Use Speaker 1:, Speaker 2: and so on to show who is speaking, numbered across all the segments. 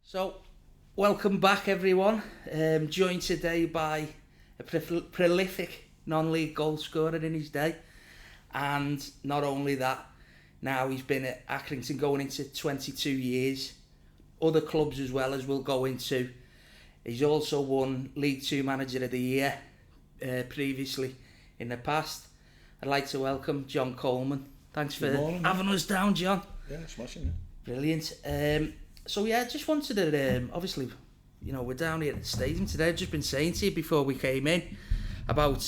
Speaker 1: So, welcome back everyone. Joined today by a prolific non-league goal scorer in his day. And not only that, now he's been at Accrington going into 22 years. Other clubs as well as we'll go into. He's also won League 2 Manager of the Year previously in the past. I'd like to welcome John Coleman. Thanks for having us down, John.
Speaker 2: Yeah, smashing it.
Speaker 1: Brilliant. So yeah, I just wanted to, obviously, you know, we're down here at the stadium today. I've just been saying to you before we came in about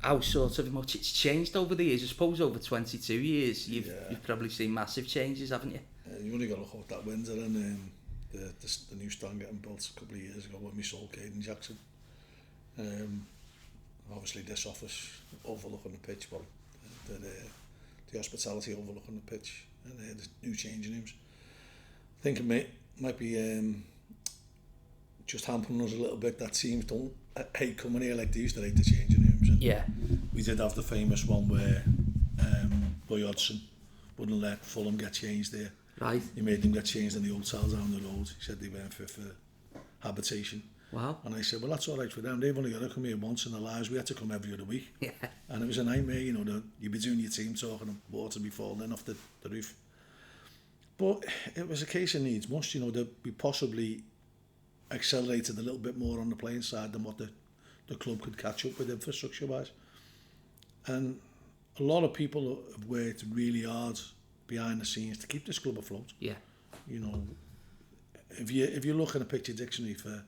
Speaker 1: how sort of much it's changed over the years. I suppose over 22 years, you've probably seen massive changes, haven't you?
Speaker 2: You only got to look at that Windsor and the new stand getting built a couple of years ago when we sold Caden Jackson. Obviously this office overlooking the pitch, well, the hospitality overlooking the pitch, and the new changing rooms. I think it might be just hampering us a little bit. That teams don't hate coming here like they used to hate the changing rooms. And
Speaker 1: yeah.
Speaker 2: We did have the famous one where Boy Hodgson wouldn't let Fulham get changed there.
Speaker 1: Right.
Speaker 2: He made them get changed in the hotels down the road. He said they weren't fit for habitation.
Speaker 1: Wow.
Speaker 2: And I said, well, that's all right for them. They've only got to come here once in their lives. We had to come every other week.
Speaker 1: Yeah.
Speaker 2: And it was a nightmare, you know, you'd be doing your team talking and water be falling off the roof. But it was a case of needs must, you know, that we possibly accelerated a little bit more on the playing side than what the club could catch up with infrastructure-wise. And a lot of people have worked really hard behind the scenes to keep this club afloat.
Speaker 1: Yeah.
Speaker 2: You know, if you look in a picture dictionary for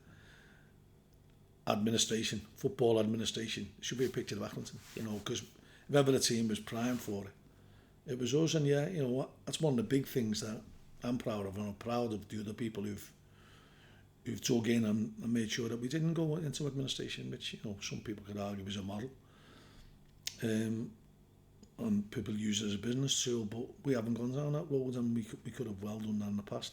Speaker 2: administration, football administration, it should be a picture of Accrington, you know, because if ever the team was primed for it, it was us. And yeah, you know what, that's one of the big things that I'm proud of, and I'm proud of the other people who've dug in and made sure that we didn't go into administration, which, you know, some people could argue was a model. And people use it as a business tool, but we haven't gone down that road, and we could have well done that in the past.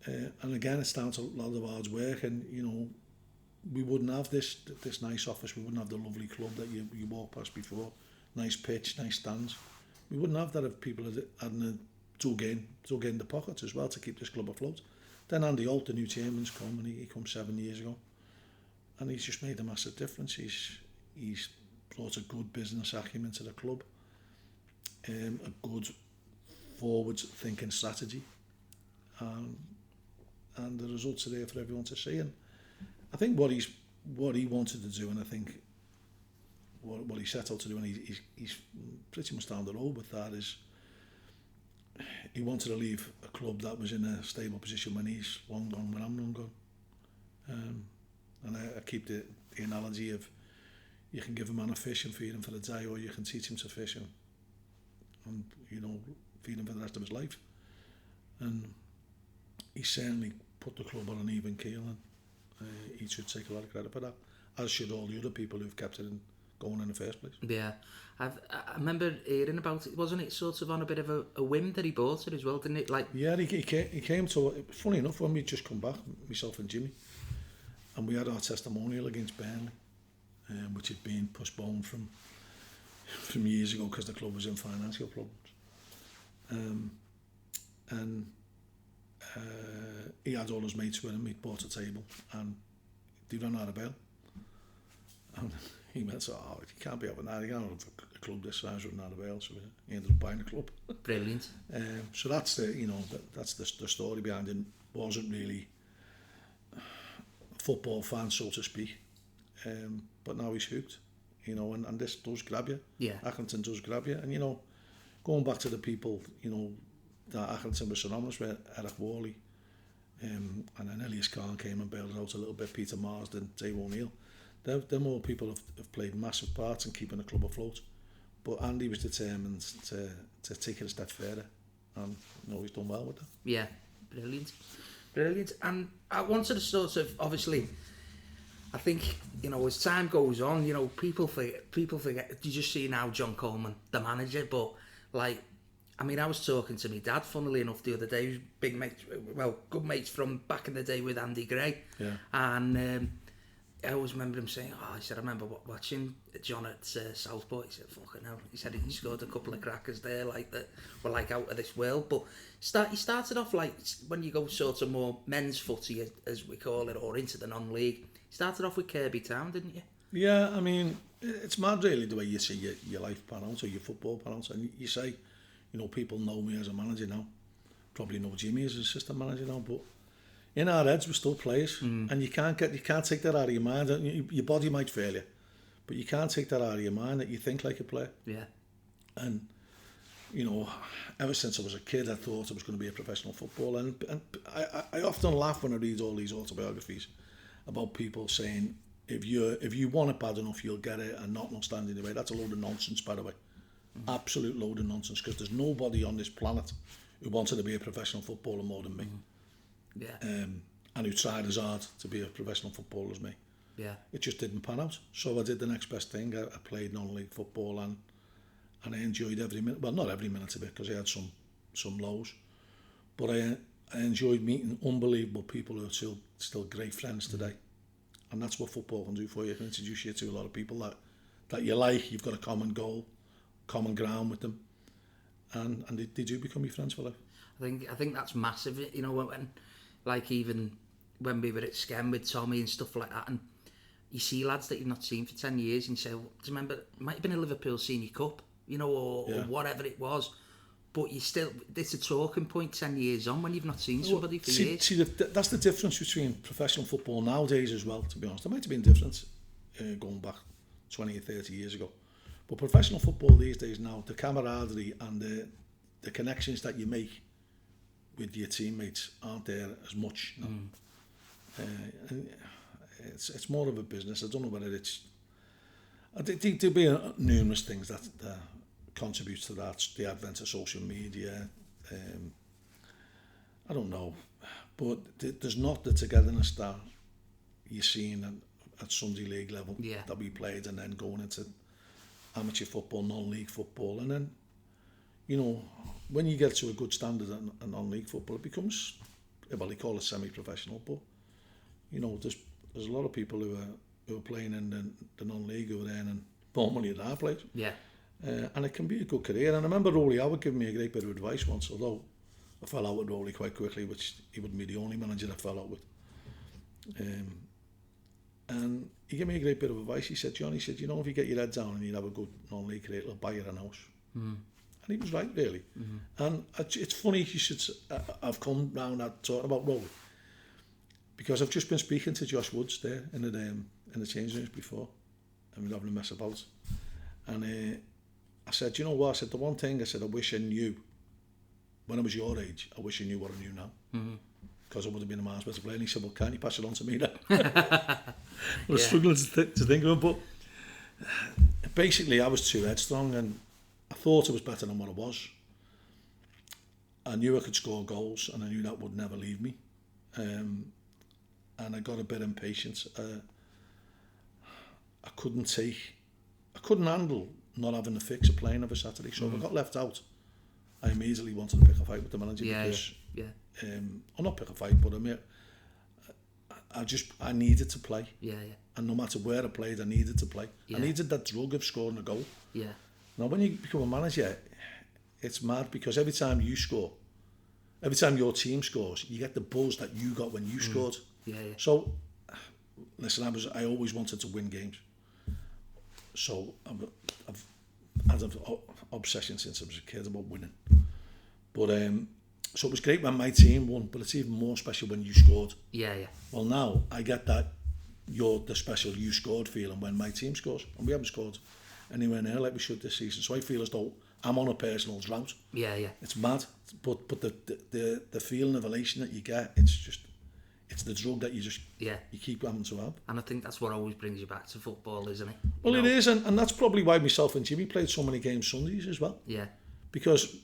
Speaker 2: And again, it's down to a lot of hard work, and, you know, we wouldn't have this nice office, we wouldn't have the lovely club that you walk past before, nice pitch, nice stands. We wouldn't have that if people hadn't dug in the pockets as well to keep this club afloat. Then Andy Holt, the new chairman's come, and he come 7 years ago, and he's just made a massive difference. He's brought a good business acumen to the club, a good forward-thinking strategy, and the results are there for everyone to see. And I think what he wanted to do, and I think what he set out to do, and he's pretty much down the road with that, is he wanted to leave a club that was in a stable position when he's long gone, when I'm long gone. And I keep the analogy of, you can give a man a fish and feed him for the day, or you can teach him to fish and you know, feed him for the rest of his life. And he certainly put the club on an even keel, and he should take a lot of credit for that, as should all the other people who've kept it going in the first place.
Speaker 1: Yeah, I remember hearing about it. Wasn't it sort of on a bit of a whim that he bought it as well, didn't it? Like,
Speaker 2: yeah, he came to. Funny enough, when we just come back, myself and Jimmy, and we had our testimonial against Burnley, which had been postponed from years ago because the club was in financial problems. And he had all his mates with him. He bought a table, and they ran out of bail. And he went, oh, you can't be having that. You can't have a club this size running out of bail. So he ended up buying the club.
Speaker 1: Brilliant.
Speaker 2: So that's the, you know, that's the story behind it. Wasn't really a football fan, so to speak. But now he's hooked, you know, and this does grab you.
Speaker 1: Yeah.
Speaker 2: Accrington does grab you. And, you know, going back to the people, you know, that Accrington was synonymous with, Eric Worley, and then Elias Khan came and bailed out a little bit, Peter Marsden, Dave O'Neill. Them all people have played massive parts in keeping the club afloat. But Andy was determined to take it a step further, and, you know, he's done well with that.
Speaker 1: Yeah, brilliant. And I wanted to sort of, obviously, I think, you know, as time goes on, you know, people forget. You just see now John Coleman, the manager, but, like, I mean, I was talking to my dad, funnily enough, the other day. He was good mates from back in the day with Andy Gray.
Speaker 2: Yeah.
Speaker 1: And I always remember him saying, he said, I remember watching John at Southport. He said, fucking hell. He said he scored a couple of crackers there, like that were like out of this world. But he started off like, when you go sort of more men's footy, as we call it, or into the non-league, you started off with Kirby Town, didn't you?
Speaker 2: Yeah, I mean, it's mad really the way you see your life pan out, or your football pan out. And you say, people know me as a manager now. Probably know Jimmy as an assistant manager now, but in our heads we're still players, and you can't take that out of your mind. Your body might fail you, but you can't take that out of your mind that you think like a player.
Speaker 1: Yeah.
Speaker 2: And ever since I was a kid, I thought I was going to be a professional footballer, and I often laugh when I read all these autobiographies about people saying if you want it bad enough you'll get it, and not stand in the way. That's a load of nonsense, by the way. Absolute load of nonsense, because there's nobody on this planet who wanted to be a professional footballer more than me.
Speaker 1: Yeah.
Speaker 2: And who tried as hard to be a professional footballer as me.
Speaker 1: Yeah.
Speaker 2: It just didn't pan out. So I did the next best thing. I played non-league football, and I enjoyed every minute. Well, not every minute of it, because I had some lows. But I enjoyed meeting unbelievable people who are still great friends today. And that's what football can do for you. It can introduce you to a lot of people that you like. You've got a common goal, common ground with them. And they do become your friends for life.
Speaker 1: I think that's massive, when like even when we were at Skem with Tommy and stuff like that, and you see lads that you've not seen for 10 years and you say, well, do you remember, it might have been a Liverpool Senior Cup, or whatever it was, but it's a talking point 10 years on when you've not seen somebody for years.
Speaker 2: See, that's the difference between professional football nowadays as well, to be honest. There might have been difference going back 20 or 30 years ago. But professional football these days now, the camaraderie and the connections that you make with your teammates aren't there as much now. And it's more of a business. I don't know whether it's... I think there'll be numerous things that contribute to that. The advent of social media. I don't know. But there's not the togetherness that you're seeing at Sunday League level that we played, and then going into amateur football, non-league football, and then when you get to a good standard in non-league football, it becomes, well, they call it semi-professional, but there's a lot of people who are playing in the non-league who are earning more money than our players.
Speaker 1: Yeah.
Speaker 2: And it can be a good career. And I remember Rolly Howard giving me a great bit of advice once, although I fell out with Rolly quite quickly, which he wouldn't be the only manager I fell out with. And he gave me a great bit of advice. He said, John, if you get your head down and you have a good non-league career, it'll buy you a house. And he was right, really. And it's funny you should... I've come round at talking about Rolly, because I've just been speaking to Josh Woods there in the change rooms before, and we're having a mess about. And I said, you know what? I said, the one thing I wish I knew when I was your age, I wish I knew what I knew now. Because I would have been a miles better player. And he said, well, can't you pass it on to me then? I was struggling to think of it, but basically I was too headstrong, and I thought I was better than what I was. I knew I could score goals, and I knew that would never leave me. And I got a bit impatient. I couldn't handle not having the fix of playing every Saturday. So if I got left out, I immediately wanted to pick a fight with the manager, because or not pick a fight, but I needed to play. And no matter where I played, I needed to play. I needed that drug of scoring a goal. Now when you become a manager, it's mad, because every time you score, every time your team scores, you get the buzz that you got when you scored. So listen, I always wanted to win games. So I've had an obsession since I was a kid about winning. But so it was great when my team won, but it's even more special when you scored. Well, now I get that the special you scored feeling when my team scores, and we haven't scored anywhere near like we should this season. So I feel as though I'm on a personal drought. It's mad, but the feeling of elation that you get, it's the drug that you keep having to have.
Speaker 1: And I think that's what always brings you back to football, isn't it?
Speaker 2: Well, it is, and that's probably why myself and Jimmy played so many games Sundays as well. Because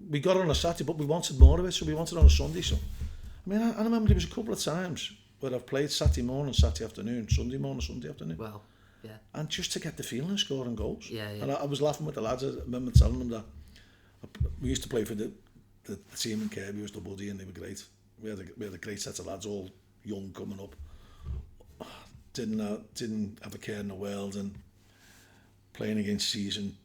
Speaker 2: we got on a Saturday, but we wanted more of it, so we wanted on a Sunday. So, I mean, I remember there was a couple of times where I've played Saturday morning, Saturday afternoon, Sunday morning, Sunday afternoon.
Speaker 1: Well,
Speaker 2: and just to get the feeling of scoring goals.
Speaker 1: And
Speaker 2: I was laughing with the lads. I remember telling them that we used to play for the team in Kirby, was the buddy, and they were great. We had a great set of lads, all young, coming up. didn't have a care in the world, and playing against seasoned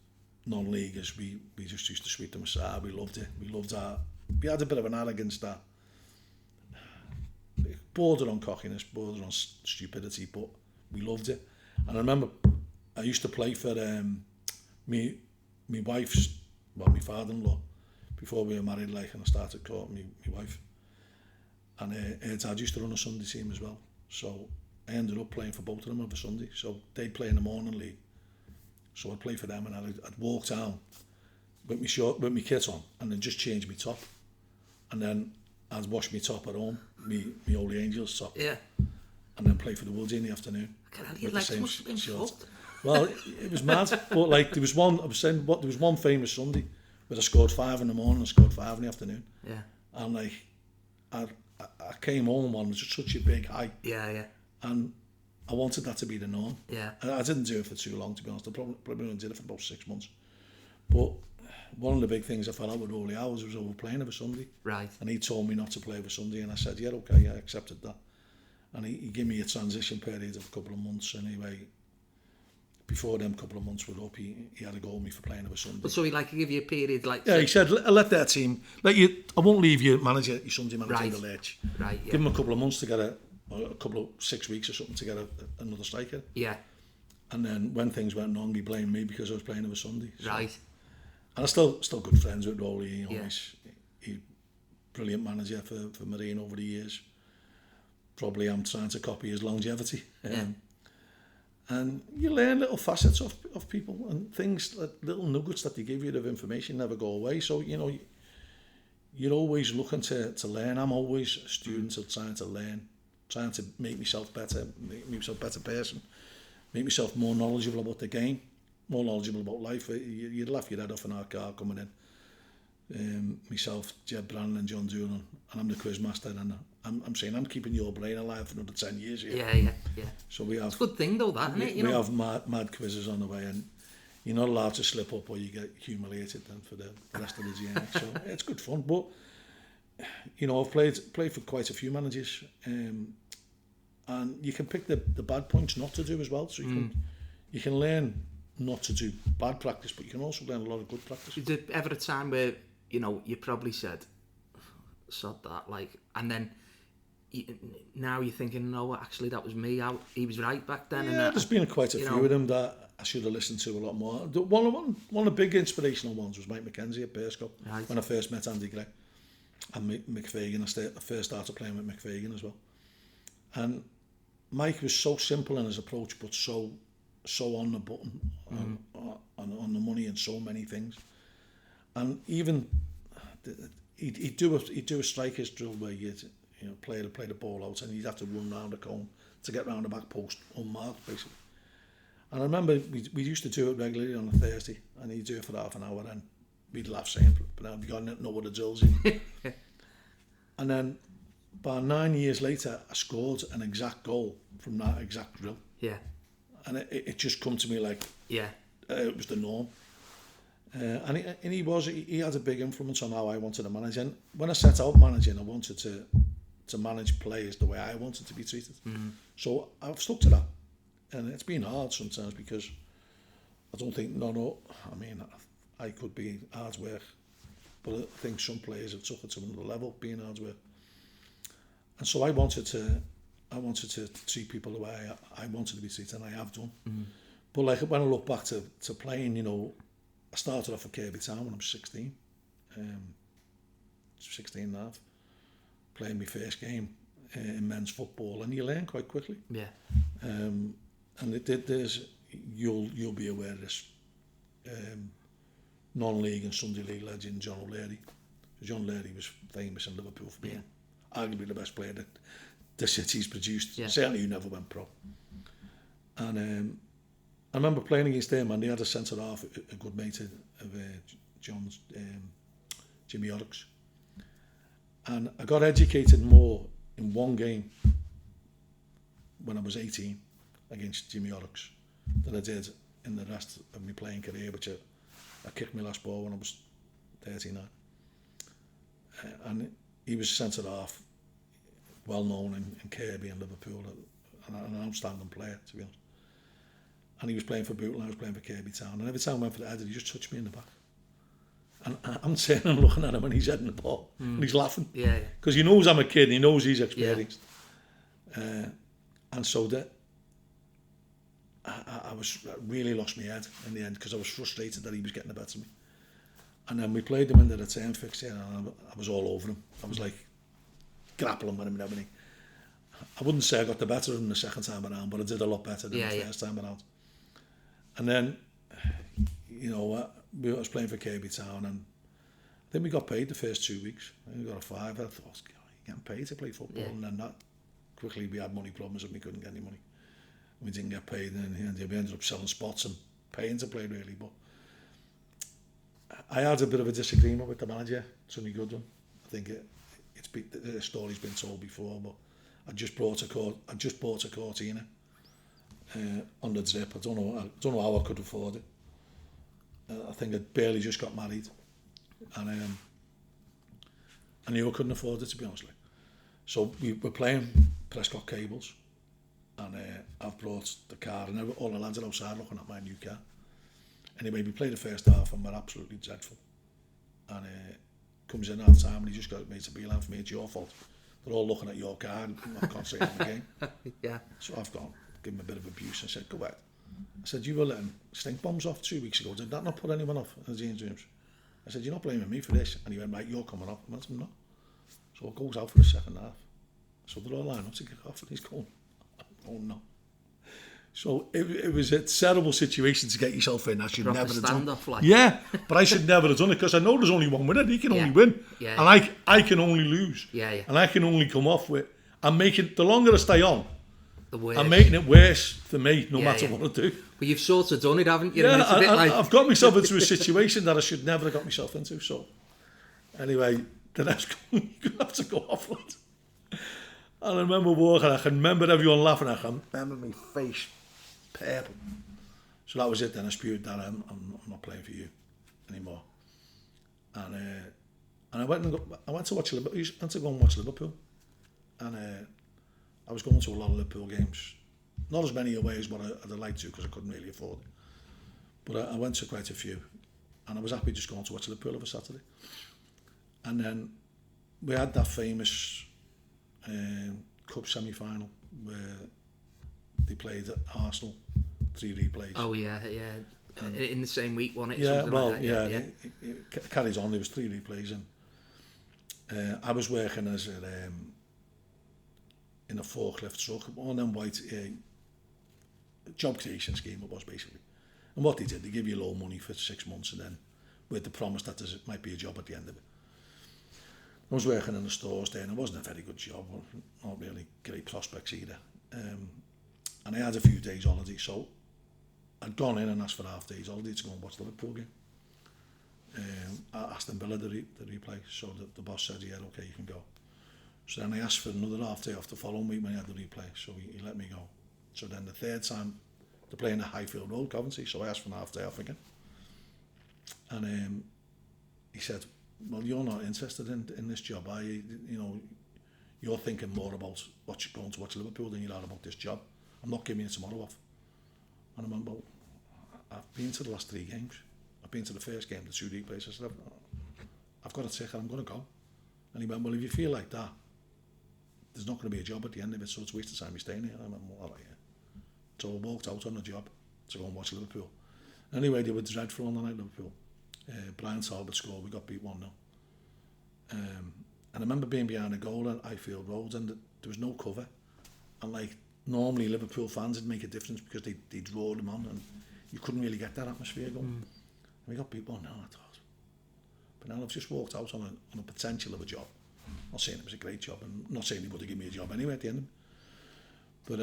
Speaker 2: non-leaguers, we just used to sweep them aside. We loved it. We had a bit of an arrogance that bordered on cockiness, bordered on stupidity, but we loved it. And I remember I used to play for my wife's, my father-in-law, before we were married, like, and I started courting my wife. And her dad used to run a Sunday team as well. So I ended up playing for both of them on a Sunday. So they'd play in the morning league. So I'd play for them, and I'd walk down with my kit on, and then just change my top. And then I'd wash my top at home, my Holy Angels top.
Speaker 1: Yeah.
Speaker 2: And then play for the Woods in the afternoon.
Speaker 1: Your legs must have been fucked.
Speaker 2: Well, it was mad. But like there was one famous Sunday where I scored 5 in the morning and scored 5 in the afternoon.
Speaker 1: Yeah.
Speaker 2: And like I came home on just such a big high.
Speaker 1: Yeah.
Speaker 2: And I wanted that to be the norm.
Speaker 1: Yeah.
Speaker 2: I didn't do it for too long, to be honest. I probably only did it for about 6 months. But one of the big things I fell out with Rolly Hours was over playing over Sunday.
Speaker 1: Right.
Speaker 2: And he told me not to play over Sunday, and I said, yeah, okay, I accepted that. And he gave me a transition period of a couple of months anyway. Before them couple of months were up, he had a go at me for playing over Sunday.
Speaker 1: But so he give you a period like...
Speaker 2: Yeah, he said, let their team... I won't leave your Sunday manager in the lurch.
Speaker 1: Right, yeah.
Speaker 2: Give him a couple of months to get a couple of 6 weeks or something to get another striker.
Speaker 1: Yeah.
Speaker 2: And then when things went wrong, he blamed me because I was playing over Sunday. So.
Speaker 1: Right.
Speaker 2: And I'm still good friends with Rolly.
Speaker 1: Yeah.
Speaker 2: He's brilliant manager for Marine over the years. Probably I'm trying to copy his longevity.
Speaker 1: Yeah.
Speaker 2: And you learn little facets of people and things, like little nuggets that they give you of information never go away. So, you're always looking to learn. I'm always a student of trying to learn, trying to make myself better, make myself a better person, make myself more knowledgeable about the game, more knowledgeable about life. You'd laugh your head off in our car coming in. Myself, Jed Brannan and John Doonan, and I'm the quiz master, and I'm saying I'm keeping your brain alive for another 10 years here.
Speaker 1: Yeah.
Speaker 2: So we have...
Speaker 1: It's a good thing though, that, isn't it?
Speaker 2: We have mad quizzes on the way, and you're not allowed to slip up or you get humiliated then for the rest of the journey. So it's good fun. But, I've played for quite a few managers, and you can pick the bad points not to do as well. So you can learn not to do bad practice, but you can also learn a lot of good practice.
Speaker 1: Is there ever a time where, you probably said, sod that, like, and then now you're thinking, no, actually that was me, he was right back then?
Speaker 2: Yeah,
Speaker 1: and
Speaker 2: there's been quite a few of them that I should have listened to a lot more. One of the big inspirational ones was Mike McKenzie at Bearscough, right. When I first met Andy Gray and McFagan. I first started playing with McFagan as well. And Mike was so simple in his approach, but so on the button, on the money and so many things. And even he'd do a striker's drill where you'd play the ball out, and you'd have to run round the cone to get round the back post unmarked, basically. And I remember we used to do it regularly on a Thursday, and he'd do it for half an hour, and we'd laugh saying, "But now have you got to know what the drill's in?" And then about 9 years later, I scored an exact goal from that exact drill.
Speaker 1: Yeah.
Speaker 2: And it just come to me like, it was the norm. And he had a big influence on how I wanted to manage. And when I set out managing, I wanted to manage players the way I wanted to be treated. So I've stuck to that. And it's been hard sometimes because I don't think, I could be hard work, but I think some players have took it to another level, being hard work. And so I wanted to treat people the way I wanted to be treated, and I have done. But like when I look back to playing, I started off at Kirby Town when I was 16, 16 and a half, playing my first game in men's football, and you learn quite quickly. Yeah. And you'll be aware of this non-league and Sunday league legend John O'Leary. John O'Leary was famous in Liverpool for being arguably the best player that the city's produced. Certainly, who never went pro. And I remember playing against him, and he had a centre half, a good mate of John's, Jimmy Horrocks. And I got educated more in one game when I was 18 against Jimmy Horrocks than I did in the rest of my playing career, which I kicked my last ball when I was 39. And he was centre half, well known in Kirby and Liverpool. an outstanding player, to be honest. And he was playing for Bootle, and I was playing for Kirby Town. And every time I went for the header, he just touched me in the back. And I'm sitting and looking at him, and he's heading the ball, and he's laughing.
Speaker 1: Yeah.
Speaker 2: Because he knows I'm a kid, and he knows he's experienced. Yeah. And so that I really lost my head in the end, because I was frustrated that he was getting the better of me. And then we played him in the return fixture, and I was all over him. I was like grappling with him and everything. I wouldn't say I got the better of him the second time around, but I did a lot better than the first time around. And then, you know, I was playing for Kirby Town, and I think we got paid the first 2 weeks. I think we got a $5. I thought, you're getting paid to play football, and then that quickly we had money problems and we couldn't get any money. We didn't get paid, and we ended up selling spots and paying to play, really. But I had a bit of a disagreement with the manager, Sonny Goodwin. I think the story's been told before, but I just bought a Cortina on the drip. I don't know how I could afford it. I think I'd barely just got married, and I knew I couldn't afford it, to be honest. So we were playing Prescott Cables, and I've brought the car, and all the lads are outside looking at my new car. Anyway, we played the first half, and we're absolutely dreadful. And comes in half time, and he just got me to beeline for me. It's your fault. They're all looking at your car and not concentrating on the game.
Speaker 1: Yeah.
Speaker 2: So I've gone, give him a bit of abuse, and said, go ahead. I said, you were letting stink bombs off 2 weeks ago. Did that not put anyone off in the change rooms? I said, you're not blaming me for this. And he went, right, you're coming off. I went, no. So it goes out for the second half. So they're all lined up to kick off, and he's going, oh no. So it was a terrible situation to get yourself in. I should never have done it. Yeah, but I should never have done it, because I know there's only one winner. He can only win.
Speaker 1: Yeah.
Speaker 2: And I can only lose.
Speaker 1: Yeah.
Speaker 2: And I can only come off with... I'm making... The longer I stay on,
Speaker 1: I'm
Speaker 2: making it worse for me, no matter what I do.
Speaker 1: But you've sort of done it, haven't you?
Speaker 2: Yeah, I've got myself into a situation that I should never have got myself into. So, anyway, the next one, you have to go off. And I remember walking, I can remember everyone laughing, I can remember my face purple. So that was it then. I spewed that I'm not playing for you anymore. And I went to watch Liverpool. I went to go and watch Liverpool. And I was going to a lot of Liverpool games. Not as many away as what I'd like to, because I couldn't really afford it. But I went to quite a few. And I was happy just going to watch Liverpool over Saturday. And then we had that famous Cup semi-final where they played at Arsenal, 3 replays.
Speaker 1: Oh yeah. In the same week, wasn't it?
Speaker 2: Yeah,
Speaker 1: something
Speaker 2: well,
Speaker 1: like
Speaker 2: yeah.
Speaker 1: That,
Speaker 2: It carries on. There was 3 replays, and I was working as in a forklift truck, one of them white job creation scheme it was, basically. And what they did, they give you low money for 6 months, and then with the promise that there might be a job at the end of it. I was working in the stores there, and it wasn't a very good job, not really great prospects either. And I had a few days holiday, so I'd gone in and asked for half days holiday to go and watch the Liverpool game. I asked them Villa the replay, so the boss said, yeah, okay, you can go. So then I asked for another half day off the following week when he had the replay, so he let me go. So then the third time, they're playing at Highfield Road, Coventry, so I asked for an half day off again. And he said, well, you're not interested in this job, are you? You know, you're thinking more about going to watch Liverpool than you are about this job. I'm not giving you tomorrow off. And I went, well, I've been to the last 3 games. I've been to the first game, the 2 replays. I said, I've got a ticket, I'm going to go. And he went, well, if you feel like that, there's not going to be a job at the end of it, so it's a waste of time you're staying here. And I went, well, all right, yeah. So I walked out on the job to go and watch Liverpool. Anyway, they were dreadful on the night, Liverpool. Brian Talbot scored, we got beat 1-0. And I remember being behind a goal at Highfield Road, and there was no cover. And like, normally Liverpool fans would make a difference because they draw them on, and you couldn't really get that atmosphere going. And we got beat 1-0, I thought. But now I've just walked out on a potential of a job. I'm not saying it was a great job, and I'm not saying he would have given me a job anyway at the end of it. But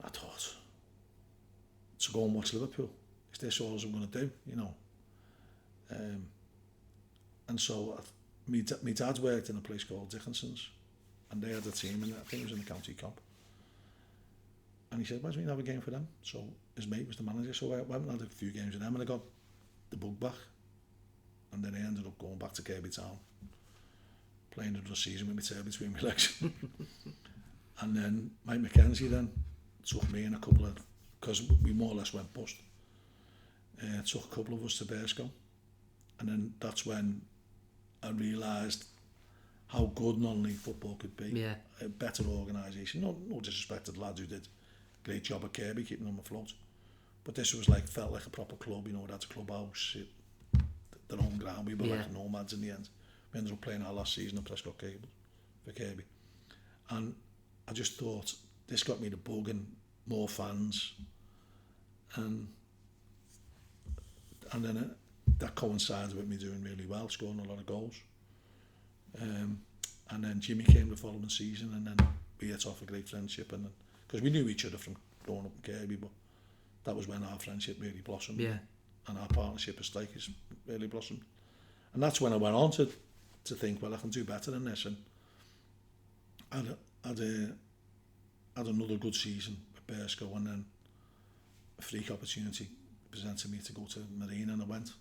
Speaker 2: I thought, to go and watch Liverpool, is this all I'm going to do, you know? And so my dad worked in a place called Dickinson's, and they had a team, and I think it was in the county comp. And he said, why don't we have a game for them? So his mate was the manager, so I went and had a few games with them, and I got the bug back. And then I ended up going back to Kirby Town, playing the season with my tail between my legs. And then Mike McKenzie then took me and a couple of, because we more or less went bust, took a couple of us to Bearscough. And then that's when I realised how good non-league football could be.
Speaker 1: Yeah.
Speaker 2: A better organisation. No disrespect to the lads who did a great job at Kirby keeping them afloat. But this was like, felt like a proper club, you know, it had a clubhouse, their own ground. We were like nomads in the end. We ended up playing our last season at Prescott Cable for Kirby. And I just thought, this got me the bug and more fans. And then that coincided with me doing really well, scoring a lot of goals. And then Jimmy came the following season, and then we hit off a great friendship. And because we knew each other from growing up in Kirby, but that was when our friendship really blossomed.
Speaker 1: Yeah.
Speaker 2: And our partnership as Strikers really blossomed. And that's when I went on to think, well, I can do better than this. And I had another good season at Bearscough, and then a freak opportunity presented me to go to Marine, and I went.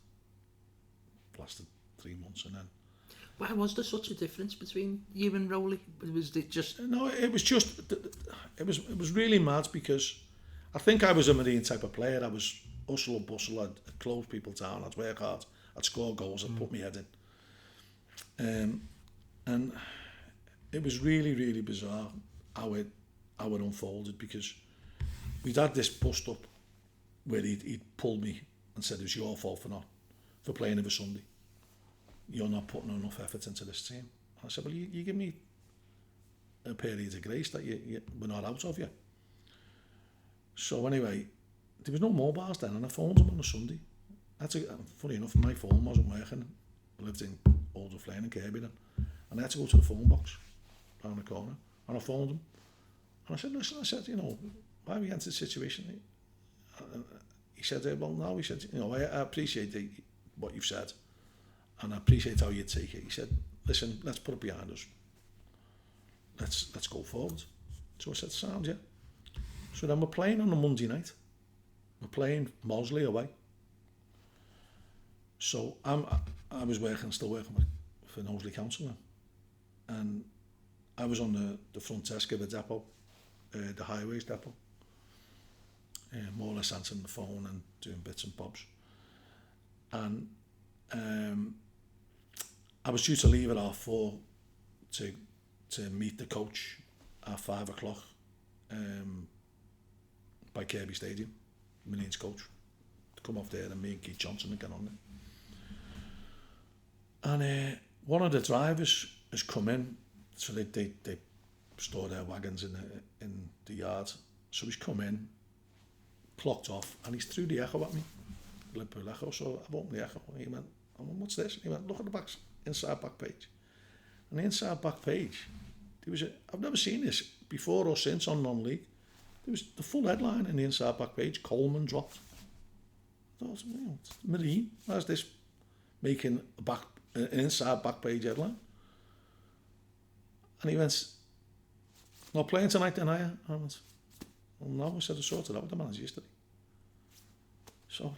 Speaker 2: Lasted 3 months, and then.
Speaker 1: Why was there such a difference between you and Rowley? Was it just?
Speaker 2: No, it was just. It was really mad, because I think I was a Marine type of player. I was hustle and bustle. I'd close people down. I'd work hard. I'd score goals. I'd put my head in. And it was really, really bizarre how it unfolded, because we'd had this bust up where he'd pulled me and said it was your fault for playing every Sunday. You're not putting enough effort into this team. And I said, well, you give me a period of grace that we're not out of you. So anyway, there was no mobiles then, and I phoned him on a Sunday. Funny enough, my phone wasn't working. I lived in Old Flame in Kirby then, and I had to go to the phone box around the corner, and I phoned him. And I said, listen, you know, why are we into this situation? He said, well, no, he said, you know, I appreciate what you've said, and I appreciate how you take it. He said, listen, let's put it behind us. Let's go forward. So I said, sound, yeah. So then we're playing on a Monday night. We're playing Mosley away. So I was still working for Knowsley Council now. And I was on the front desk of the depot, the highways depot. More or less answering the phone and doing bits and bobs. And I was due to leave at 4:30 to meet the coach at 5:00 by Kirby Stadium, Marine's coach, to come off there, and me and Keith Johnson and get on there. And one of the drivers has come in, so they store their wagons in the yard. So he's come in, clocked off, and he's threw the Echo at me, Liverpool Echo. So I've opened the Echo, and he went, what's this? And he went, look at the inside back page. And the inside back page, I've never seen this before or since on non-league. There was the full headline in the inside back page, Coleman dropped. I thought, well, it's Marine, how's this making an inside back page headline? And he went, not playing tonight then, are you? I went, well, no, I said I sorted out with the manager yesterday. So,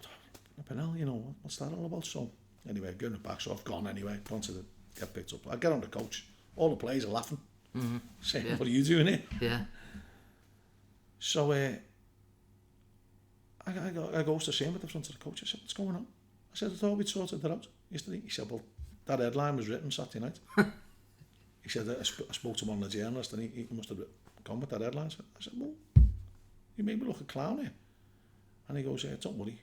Speaker 2: you know, what's that all about? So, anyway, getting it back, so I've gone anyway, gone to get picked up. I get on the coach, all the players are laughing, saying, what are you doing here?
Speaker 1: Yeah.
Speaker 2: So, I goes to see him at the front of the coach. I said, what's going on? I said, I thought we'd sorted that out yesterday. He said, well, that headline was written Saturday night. He said, I spoke to one of the journalists, and he must have gone with that headline. I said, well, you made me look a clown here. And he goes, yeah, don't worry.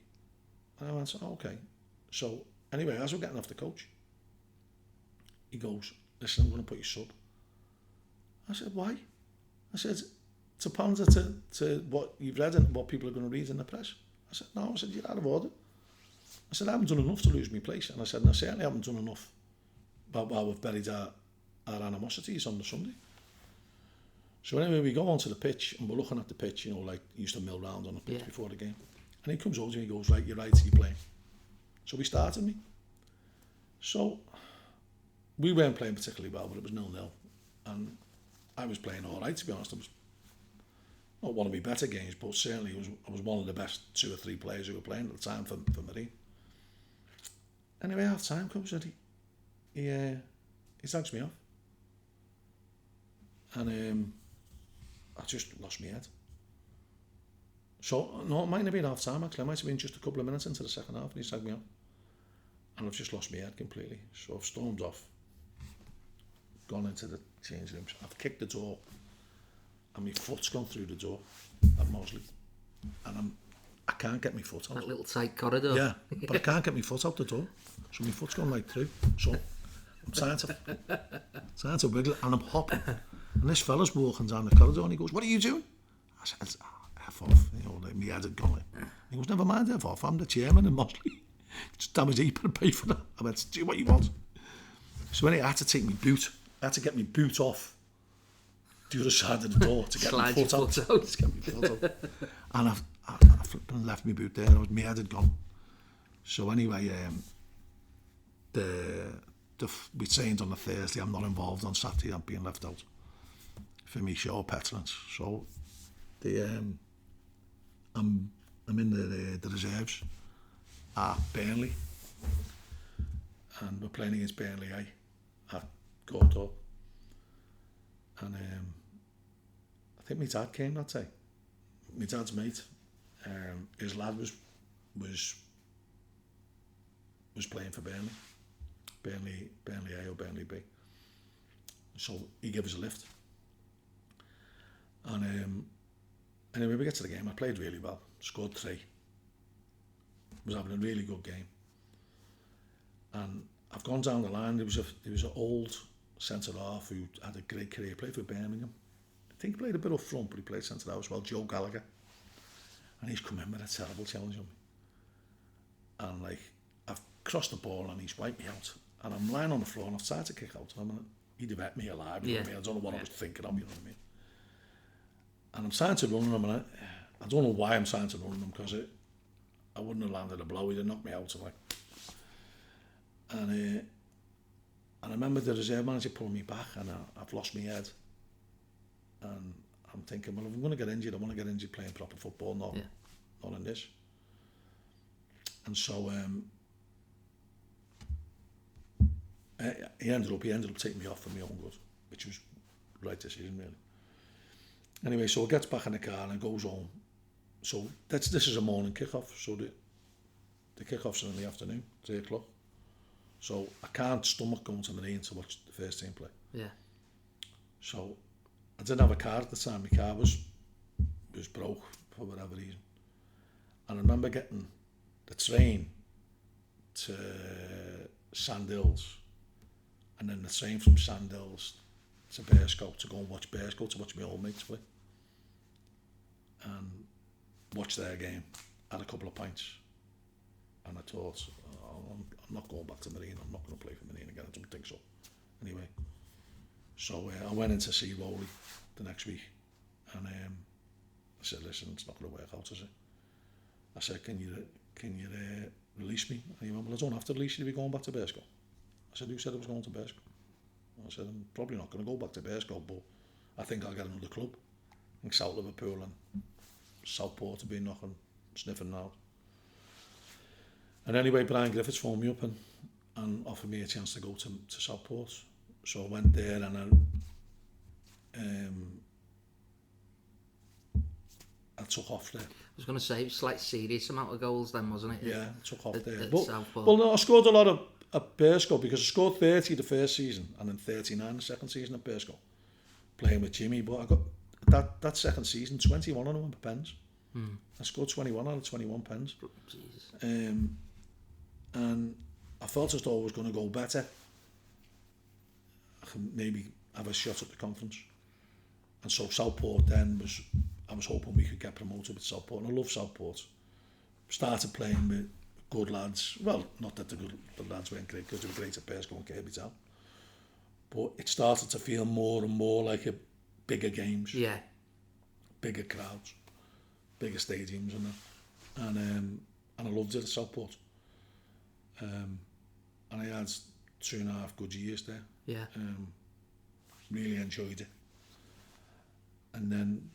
Speaker 2: And I went, oh, okay. So, anyway, as we're getting off the coach, he goes, listen, I'm going to put you sub. I said, why? I said, to pander to what you've read and what people are going to read in the press. I said, no. I said, you're out of order. I said, I haven't done enough to lose my place. And I said, I certainly haven't done enough while we've buried our animosities on the Sunday. So anyway, we go onto the pitch, and we're looking at the pitch, you know, like you used to mill round on the pitch before the game. And he comes over to me and he goes, right, you're right, you're playing. So he started me. So we weren't playing particularly well, but it was 0-0. And I was playing all right, to be honest. It was not one of my better games, but certainly I was one of the best 2 or 3 players who were playing at the time for Marine. Anyway, half time comes and he tags me off. And I just lost my head. So, no, it might have been half time actually. It might have been just a couple of minutes into the second half and he sagged me on. And I've just lost my head completely. So I've stormed off, gone into the change rooms. I've kicked the door and my foot's gone through the door at Mosley. And I can't get my foot out.
Speaker 3: That little tight corridor.
Speaker 2: Yeah, but I can't get my foot out the door. So my foot's gone right through. So I'm trying to wiggle it and I'm hopping. And this fella's walking down the corridor and he goes, "What are you doing?" I said, "F off." You know, like, my head had gone. He goes, "Never mind, F off. I'm the chairman in Mosley. Just damage he better pay for that." I went, "Do what you want." So anyway, I had to take my boot. I had to get my boot off the other side of the door to get my foot out. To get my foot out. And I flipping left my boot there. My head had gone. So anyway, we trained on a Thursday. I'm not involved on Saturday. I'm being left out for me show petulance. So I'm in the reserves at Burnley, and we're playing against Burnley at Gordo. And I think my dad came that day. My dad's mate, his lad was playing for Burnley A or Burnley B. So he gave us a lift. And anyway, we get to the game. I played really well, scored 3. Was having a really good game. And I've gone down the line. There was an old centre half who had a great career. Played for Birmingham. I think he played a bit up front, but he played centre half as well. Joe Gallagher. And he's come in with a terrible challenge on me. And like, I've crossed the ball and he's wiped me out. And I'm lying on the floor and I've started to kick out. And he'd have ate me alive. You know what I mean? I don't know what I was thinking of. You know what I mean? And I'm starting to run him, and I don't know why I'm starting to run him, because I wouldn't have landed a blow. He'd have knocked me out. Like. And I remember the reserve manager pulling me back, and I've lost my head. And I'm thinking, well, if I'm going to get injured, I want to get injured playing proper football, not in this. And so he ended up taking me off for my own good, which was the right decision, really. Anyway, so it gets back in the car and it goes home. So this is a morning kick-off. So the kick-offs are in the afternoon, 3 o'clock. So I can't stomach going to Marine to watch the first team play.
Speaker 3: Yeah.
Speaker 2: So I didn't have a car at the time. My car was broke for whatever reason. And I remember getting the train to Sandhills, and then the train from Sandhills to Bearscough to go and watch Bearscough, to watch my old mates play and watch their game, had a couple of pints, and I thought, I'm not going back to Marine, I'm not going to play for Marine again, I don't think so. Anyway, so I went in to see Rowley the next week, and I said, "Listen, it's not going to work out, is it?" I said, can you release me? And he went, "Well, I don't have to release you to be going back to Bearscough." I said, "Who said I was going to Bearscough?" I said, "I'm probably not going to go back to Bearscough, but I think I'll get another club. I think South Liverpool and Southport have been sniffing now." And anyway, Brian Griffiths phoned me up and offered me a chance to go to Southport. So I went there, and I took off there.
Speaker 3: I was going to say, it was like serious amount of goals then, wasn't it?
Speaker 2: Yeah, I took off there.
Speaker 3: At Southport.
Speaker 2: Well, no, I scored a lot at Bearscough, because I scored 30 the first season and then 39 the second season at Bearscough, playing with Jimmy. But I got that second season, 21 of them were pens. I scored 21 out of 21 pens.
Speaker 3: Jesus.
Speaker 2: And I felt as though I was going to go better. I could maybe have a shot at the conference. And so Southport then I was hoping we could get promoted with Southport. And I love Southport. Started playing with good lads. Well, not that the lads weren't great, because they were great at Bearscough and Kirby Town. But it started to feel more and more like a bigger games.
Speaker 3: Yeah. Bigger
Speaker 2: crowds, bigger stadiums and that. And I loved it at Southport. And I had 2.5 good years there.
Speaker 3: Yeah.
Speaker 2: Really enjoyed it. And then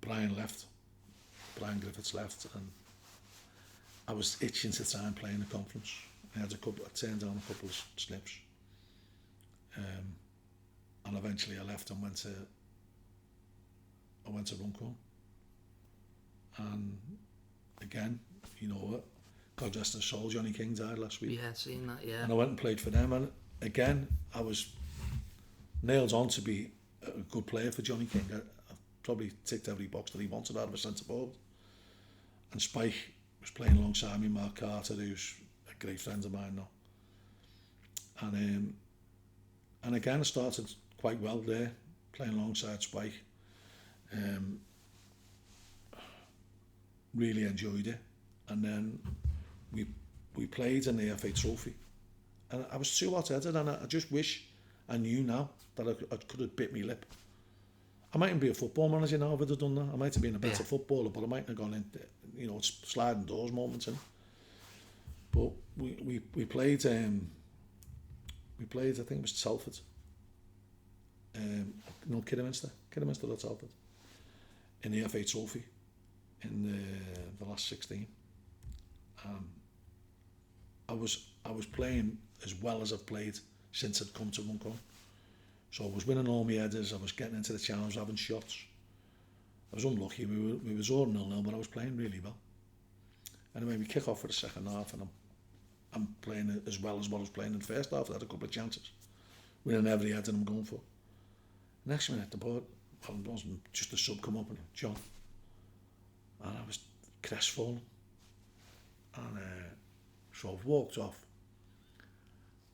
Speaker 2: Brian Griffiths left, and I was itching to try and play in the conference. I turned down a couple of snips. and eventually I left and went to Runcorn. And again, you know what, God rest his soul, Johnny King died last week.
Speaker 3: Yeah, seen that, yeah.
Speaker 2: And I went and played for them, and again, I was nailed on to be a good player for Johnny King. I probably ticked every box that he wanted out of a centre forward. And Spike was playing alongside me, Mark Carter, who's a great friend of mine now. And again, I started quite well there, playing alongside Spike. Really enjoyed it. And then we played in the FA Trophy. And I was too hot-headed, and I just wish I knew now that I could have bit my lip. I mightn't be a football manager now if I'd have done that. I might have been a better footballer, but I mightn't have gone into, you know, it's sliding doors moments. But we played, I think it was Telford. No, Kidderminster or Telford. In the FA Trophy in the last 16. I was playing as well as I've played since I'd come to Runcorn. So I was winning all my headers, I was getting into the challenge, having shots. I was unlucky, we was all 0-0, but I was playing really well. Anyway, we kick off for the second half, and I'm playing as well as what I was playing in the first half. I had a couple of chances, winning every header I'm going for. Next minute, the board, well, it wasn't just a sub come up, and John, and I was crestfallen. And so I've walked off,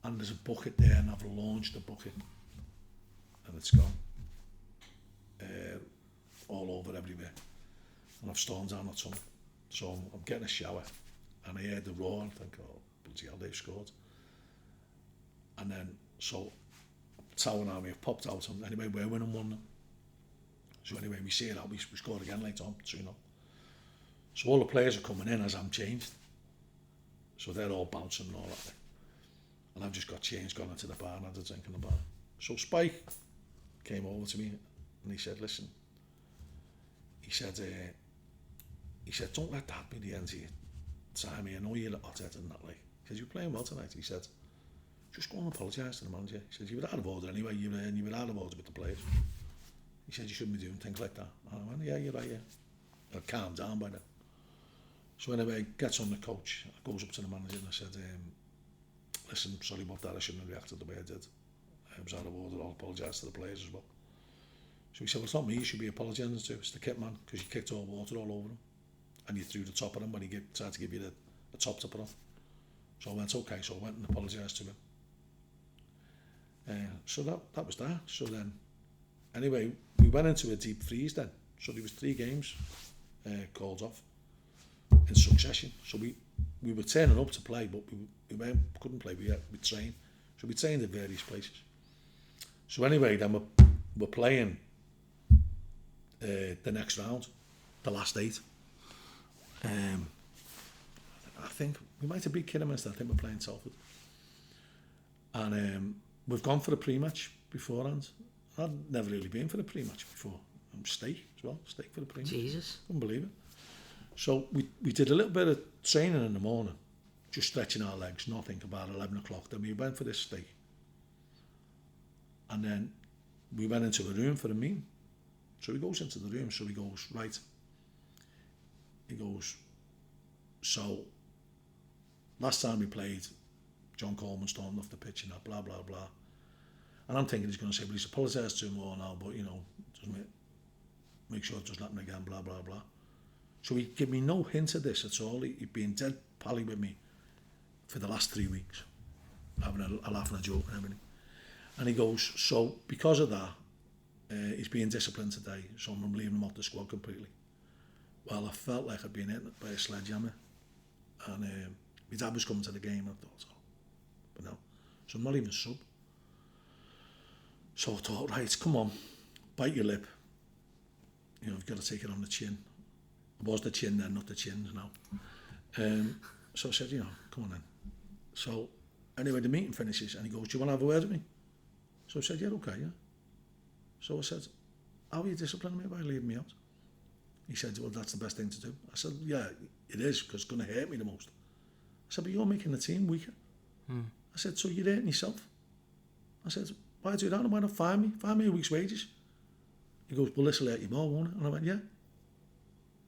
Speaker 2: and there's a bucket there, and I've launched the bucket, and it's gone all over everywhere, and I've stormed down the tunnel. So I'm getting a shower, and I heard the roar, and I think, oh bloody hell, they've scored. And then so Tower Army have popped out, and anyway we're winning 1-0. So anyway we see it out, we scored again later on 2-0. So all the players are coming in as I'm changed, so they're all bouncing and all that. And I've just got changed, gone into the bar and had a drink in the bar. So Spike came over to me and he said, listen, he said, don't let that be the end of your time here. I know you're hot-headed and that, like. He said, you're playing well tonight. He said, just go and apologise to the manager. He said, you were out of order anyway, you were out of order with the players. He said, you shouldn't be doing things like that. And I went, yeah, you're right, yeah. I'd calmed down by then. So anyway, gets on the coach, goes up to the manager and I said, listen, sorry about that, I shouldn't have reacted the way I did. I was out of order, I'll apologise to the players as well. So he said, well, it's not me you should be apologising to, it's the kit man, because you kicked all water all over him. And you threw the top at him when he tried to give you the top to put on. So I went, okay, so I went and apologised to him. So that was that. So then, anyway, we went into a deep freeze then. So there was 3 games called off in succession. So we were turning up to play, but we couldn't play. We trained. So we trained at various places. So anyway, then we're playing the next round, the last 8. I think we might have beat Kidderminster. I think we're playing Telford. And we've gone for a pre-match beforehand. I'd never really been for a pre-match before. Steak as well, steak for the pre-match.
Speaker 3: Jesus.
Speaker 2: Couldn't believe it. So we did a little bit of training in the morning, just stretching our legs, nothing, about 11 o'clock. Then we went for this steak. And then we went into a room for a meeting. So he goes into the room, so he goes, right. He goes, so last time we played, John Coleman stormed off the pitch and that, blah, blah, blah. And I'm thinking he's going to say, well, he's apologised to him all now, but, you know, doesn't make sure it doesn't happen again, blah, blah, blah. So he gave me no hint of this at all. He'd been dead pally with me for the last 3 weeks, having a laugh and a joke and everything. And he goes, so because of that, he's being disciplined today, so I'm leaving him off the squad completely. Well, I felt like I'd been hit by a sledgehammer. And my dad was coming to the game, and I thought, oh, but no. So I'm not even sub. So I thought, right, come on, bite your lip. You know, you've got to take it on the chin. It was the chin then, not the chins now. So I said, you know, come on then. So anyway, the meeting finishes, and he goes, do you want to have a word with me? So I said, yeah, okay, yeah. So I said, how are you disciplining me by leaving me out? He said, well, that's the best thing to do. I said, yeah, it is, because it's going to hurt me the most. I said, but you're making the team weaker. I said, so you're hurting yourself. I said, why do that? And I went, find me a week's wages. He goes, well, this will hurt you more, won't it? And I went, yeah.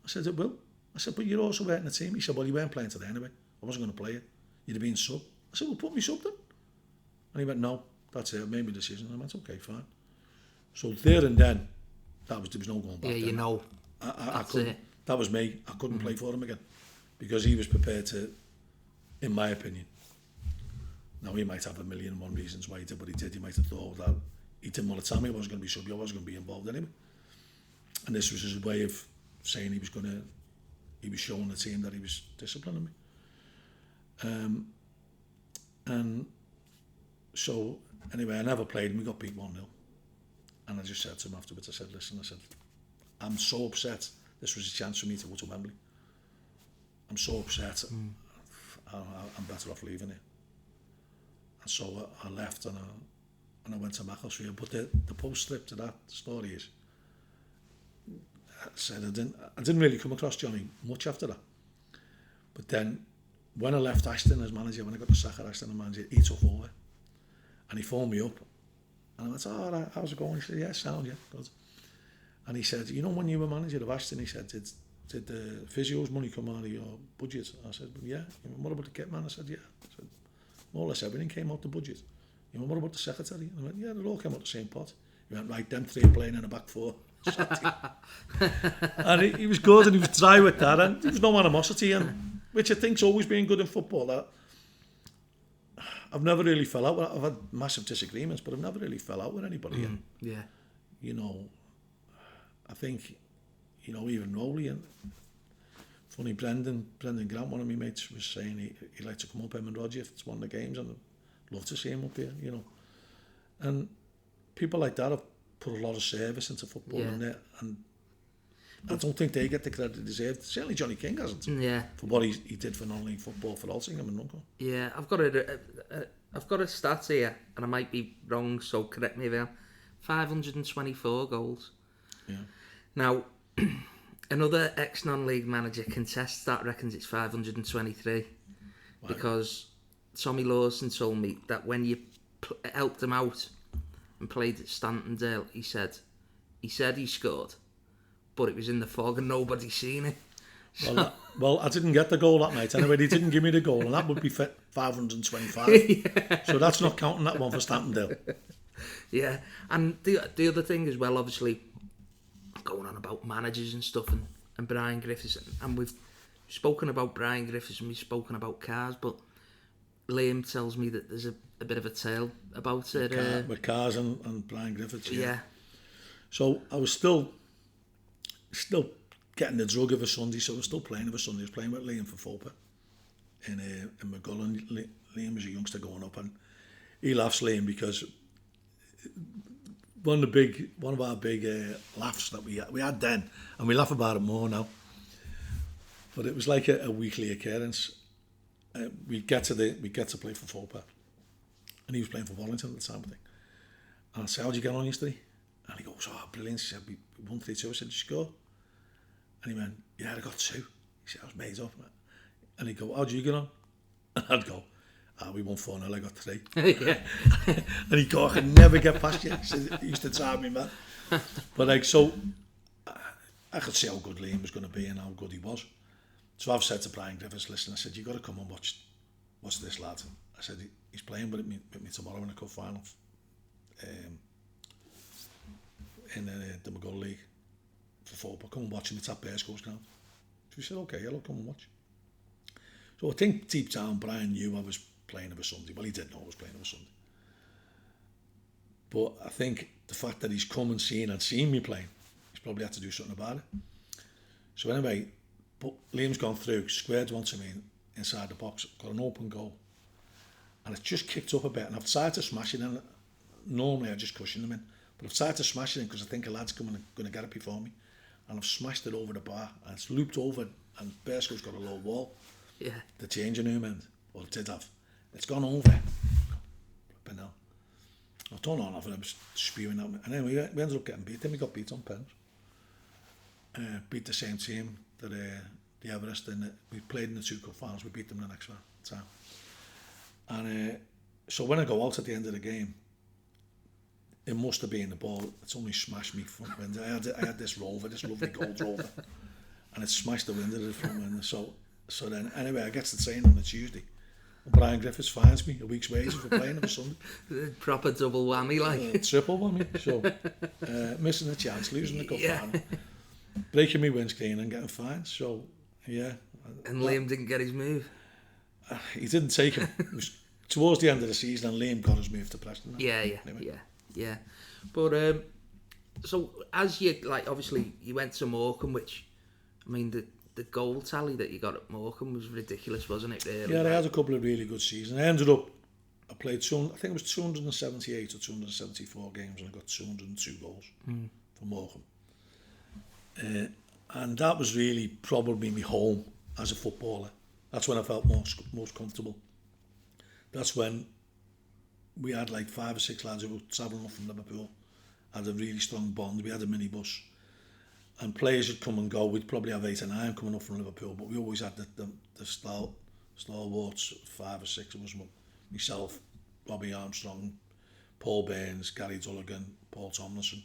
Speaker 2: I said, it will. I said, but you're also hurting the team. He said, well, you weren't playing today anyway. I wasn't going to play it. You'd have been sub. I said, well, put me sub then. And he went, no, that's it. I made my decision. And I went, okay, fine. So there and then, there was no going back.
Speaker 3: Yeah, you
Speaker 2: then.
Speaker 3: know.
Speaker 2: I couldn't. That was me. I couldn't play for him again because he was prepared to, in my opinion. Now, he might have 1,000,001 reasons why he did what he did. He might have thought that he didn't want to tell me I wasn't going to be sub. I wasn't going to be involved anyway. And this was his way of saying he was showing the team that he was disciplining me. And so, anyway, I never played and we got beat 1-0. And I just said to him afterwards, I said, listen, I'm so upset. This was a chance for me to go to Wembley. I'm so upset. I'm better off leaving it. And so I left and I went to Macclesfield. But the postscript to that story is, I said I didn't really come across Johnny much after that. But then when I left Ashton as manager, when I got the sack at Ashton as manager, he took over. And he phoned me up. And I went, all right, how's it going? He said, yeah, sound, yeah, good. And he said, you know, when you were manager of Ashton, he said, did the physio's money come out of your budget? I said, well, yeah. You know, what about the kit man? I said, yeah. I said, more or less everything came out the budget. You know, what about the secretary? And I went, yeah, they all came out the same pot. He went, right, them three playing in the back four. And he was good and he was dry with that, and there was no animosity, and which I think's always been good in football. That I've never really fell out with. I've had massive disagreements, but I've never really fell out with anybody. And,
Speaker 3: yeah.
Speaker 2: You know, I think, you know, even Rowley and funny Brendan Grant, one of my mates, was saying he'd like to come up, him and Roger, if it's one of the games, and I'd love to see him up here, you know. And people like that have put a lot of service into football, and I don't think they get the credit they deserve. Certainly Johnny King hasn't.
Speaker 3: Yeah. For
Speaker 2: what he did for non-league football for Altrincham and Runcorn.
Speaker 3: Yeah, I've got a stat here, and I might be wrong, so correct me if I am. 524 goals.
Speaker 2: Yeah.
Speaker 3: Now, another ex-non-league manager contests that, reckons it's 523. Wow. Because Tommy Lawson told me that when you helped him out and played at Stantondale, he said he scored, but it was in the fog and nobody seen it.
Speaker 2: Well, I didn't get the goal that night anyway. He didn't give me the goal, and that would be 525. Yeah. So that's not counting that one for Stantondale.
Speaker 3: Yeah, and the other thing as well, obviously, going on about managers and stuff, and Brian Griffiths, and we've spoken about Brian Griffiths and we've spoken about Cars, but Liam tells me that there's a bit of a tale about it.
Speaker 2: With Cars and Brian Griffiths, yeah. So I was still getting the drug of a Sunday, so I was still playing of a Sunday. I was playing with Liam for Fopa in McGullen. Liam was a youngster going up, and he laughs, Liam, because one of our big laughs that we had then, and we laugh about it more now, but it was like a weekly occurrence. We get to play for Fopa, and he was playing for Wallington at the time, I think. And I said, how'd you get on yesterday? And he goes, oh, brilliant. He said, we won 3-2. I said, did you score? And he went, yeah, I got 2. He said, I was made up. And he'd go, how'd you get on? And I'd go, we won 4-0, I got 3. And he'd go, I could never get past you. He used to tire me, man. But like, so I could see how good Liam was going to be and how good he was. So I've said to Brian Griffiths, listen, I said, you got to come and watch this lad. I said, he's playing with me tomorrow in the cup final in the McGull League for football. Come and watch him. It's at Bearsco's ground. So he said, okay, I'll come and watch. So I think deep down Brian knew I was playing of a Sunday. Well, he did know I was playing of a Sunday. But I think the fact that he's come and seen me playing, he's probably had to do something about it. So anyway, but Liam's gone through, squared one to me inside the box, got an open goal. And it's just kicked up a bit, and I've tried to smash it in. Normally I just cushion them in, but I've tried to smash it in because I think a lad's going to get it before me. And I've smashed it over the bar, and it's looped over, and Bearsco's got a low wall.
Speaker 3: Yeah.
Speaker 2: The change in end, well, it did have. It's gone over. But now, I don't know nothing, I was spewing at me. And then we ended up getting beat. Then we got beat on pens. Beat the same team that the Everest, and we played in the 2 cup finals. We beat them the next time. And so when I go out at the end of the game, it must have been the ball. It's only smashed me front window. I had this rover, this lovely gold rover, and it smashed the window of the front window. So then, anyway, I get to the training on a Tuesday. And Brian Griffiths fines me a week's wages for playing on a Sunday.
Speaker 3: Proper double whammy, like.
Speaker 2: Triple whammy. So, missing a chance, losing the cup final, breaking my windscreen and getting fined. So, yeah.
Speaker 3: And Liam didn't get his move.
Speaker 2: He didn't take him. It was towards the end of the season, and Liam got his move to Preston.
Speaker 3: Yeah. But so as you like, obviously you went to Morecambe, which I mean the goal tally that you got at Morecambe was ridiculous, wasn't it? Really?
Speaker 2: Yeah, they had a couple of really good seasons. I played I think it was 278 or 274 games, and I got 202 goals for Morecambe. And that was really probably my home as a footballer. That's when I felt most comfortable. That's when we had like 5 or 6 lads who were travelling up from Liverpool, had a really strong bond. We had a minibus, and players would come and go. We'd probably have 8 or 9 coming up from Liverpool, but we always had the stalwarts, 5 or 6 of us, myself, Bobby Armstrong, Paul Bairns, Gary Dulligan, Paul Tomlinson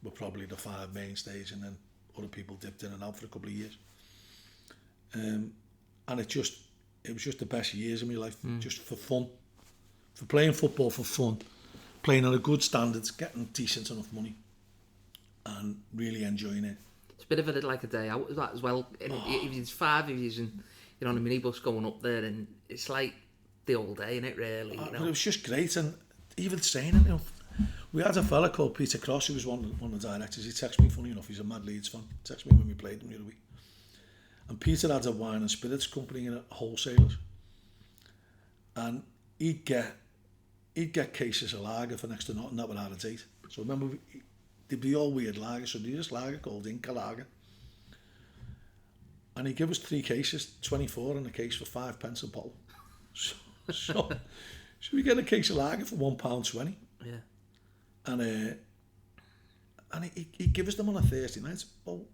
Speaker 2: were probably the 5 mainstays, and then other people dipped in and out for a couple of years. And it was just the best years of my life, just for fun, for playing football for fun, playing at a good standards, getting decent enough money, and really enjoying it.
Speaker 3: It's a bit of like a day out that as well. If it's 5 of you and you're on a minibus going up there, and it's like the old day, innit, really? You know?
Speaker 2: But it was just great, and even saying it, you know, we had a fella called Peter Cross, who was one of the directors. He texted me, funny enough, he's a mad Leeds fan. He texted me when we played them the other week. And Peter had a wine and spirits company in wholesalers, and he'd get cases of lager for next to nothing that were out of date. So remember, they'd be all weird lager. So there's this lager called Inca Lager, and he'd give us 3 cases, 24 in a case for 5 pence a bottle. So we get a case of lager for £1.20.
Speaker 3: Yeah.
Speaker 2: And he'd give us them on a Thursday night. Well,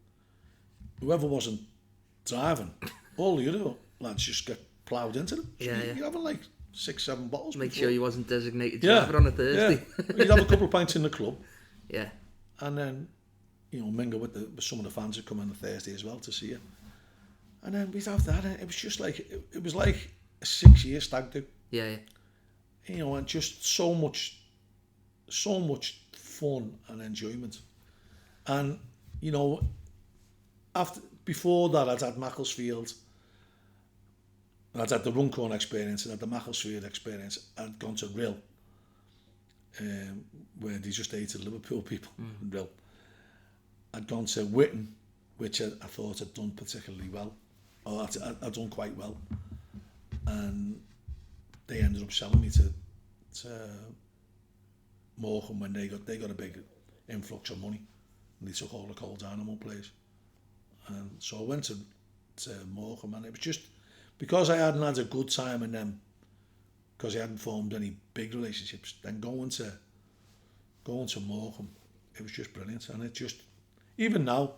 Speaker 2: whoever wasn't driving, all the other lads just get ploughed into them. So you're having like 6-7 bottles.
Speaker 3: Make sure you wasn't designated driver on a Thursday.
Speaker 2: Yeah. You'd have a couple of pints in the club.
Speaker 3: Yeah.
Speaker 2: And then, mingle with some of the fans who come on the Thursday as well to see you. And then we'd have that, and it was just like, it was like a 6-year stag do.
Speaker 3: Yeah.
Speaker 2: And just so much fun and enjoyment. And, before that, I'd had Macclesfield. I'd had the Runcorn experience and had the Macclesfield experience. I'd gone to Rill, where they just hated Liverpool people. Rill. I'd gone to Witten, which I thought I'd done particularly well. Or I'd done quite well. And they ended up selling me to Morecambe when they got a big influx of money. And they took all the Cold Dynamo players. And so I went to Morecambe, and it was just because I hadn't had a good time in them, because I hadn't formed any big relationships. Then going to Morecambe, it was just brilliant. And it just, even now,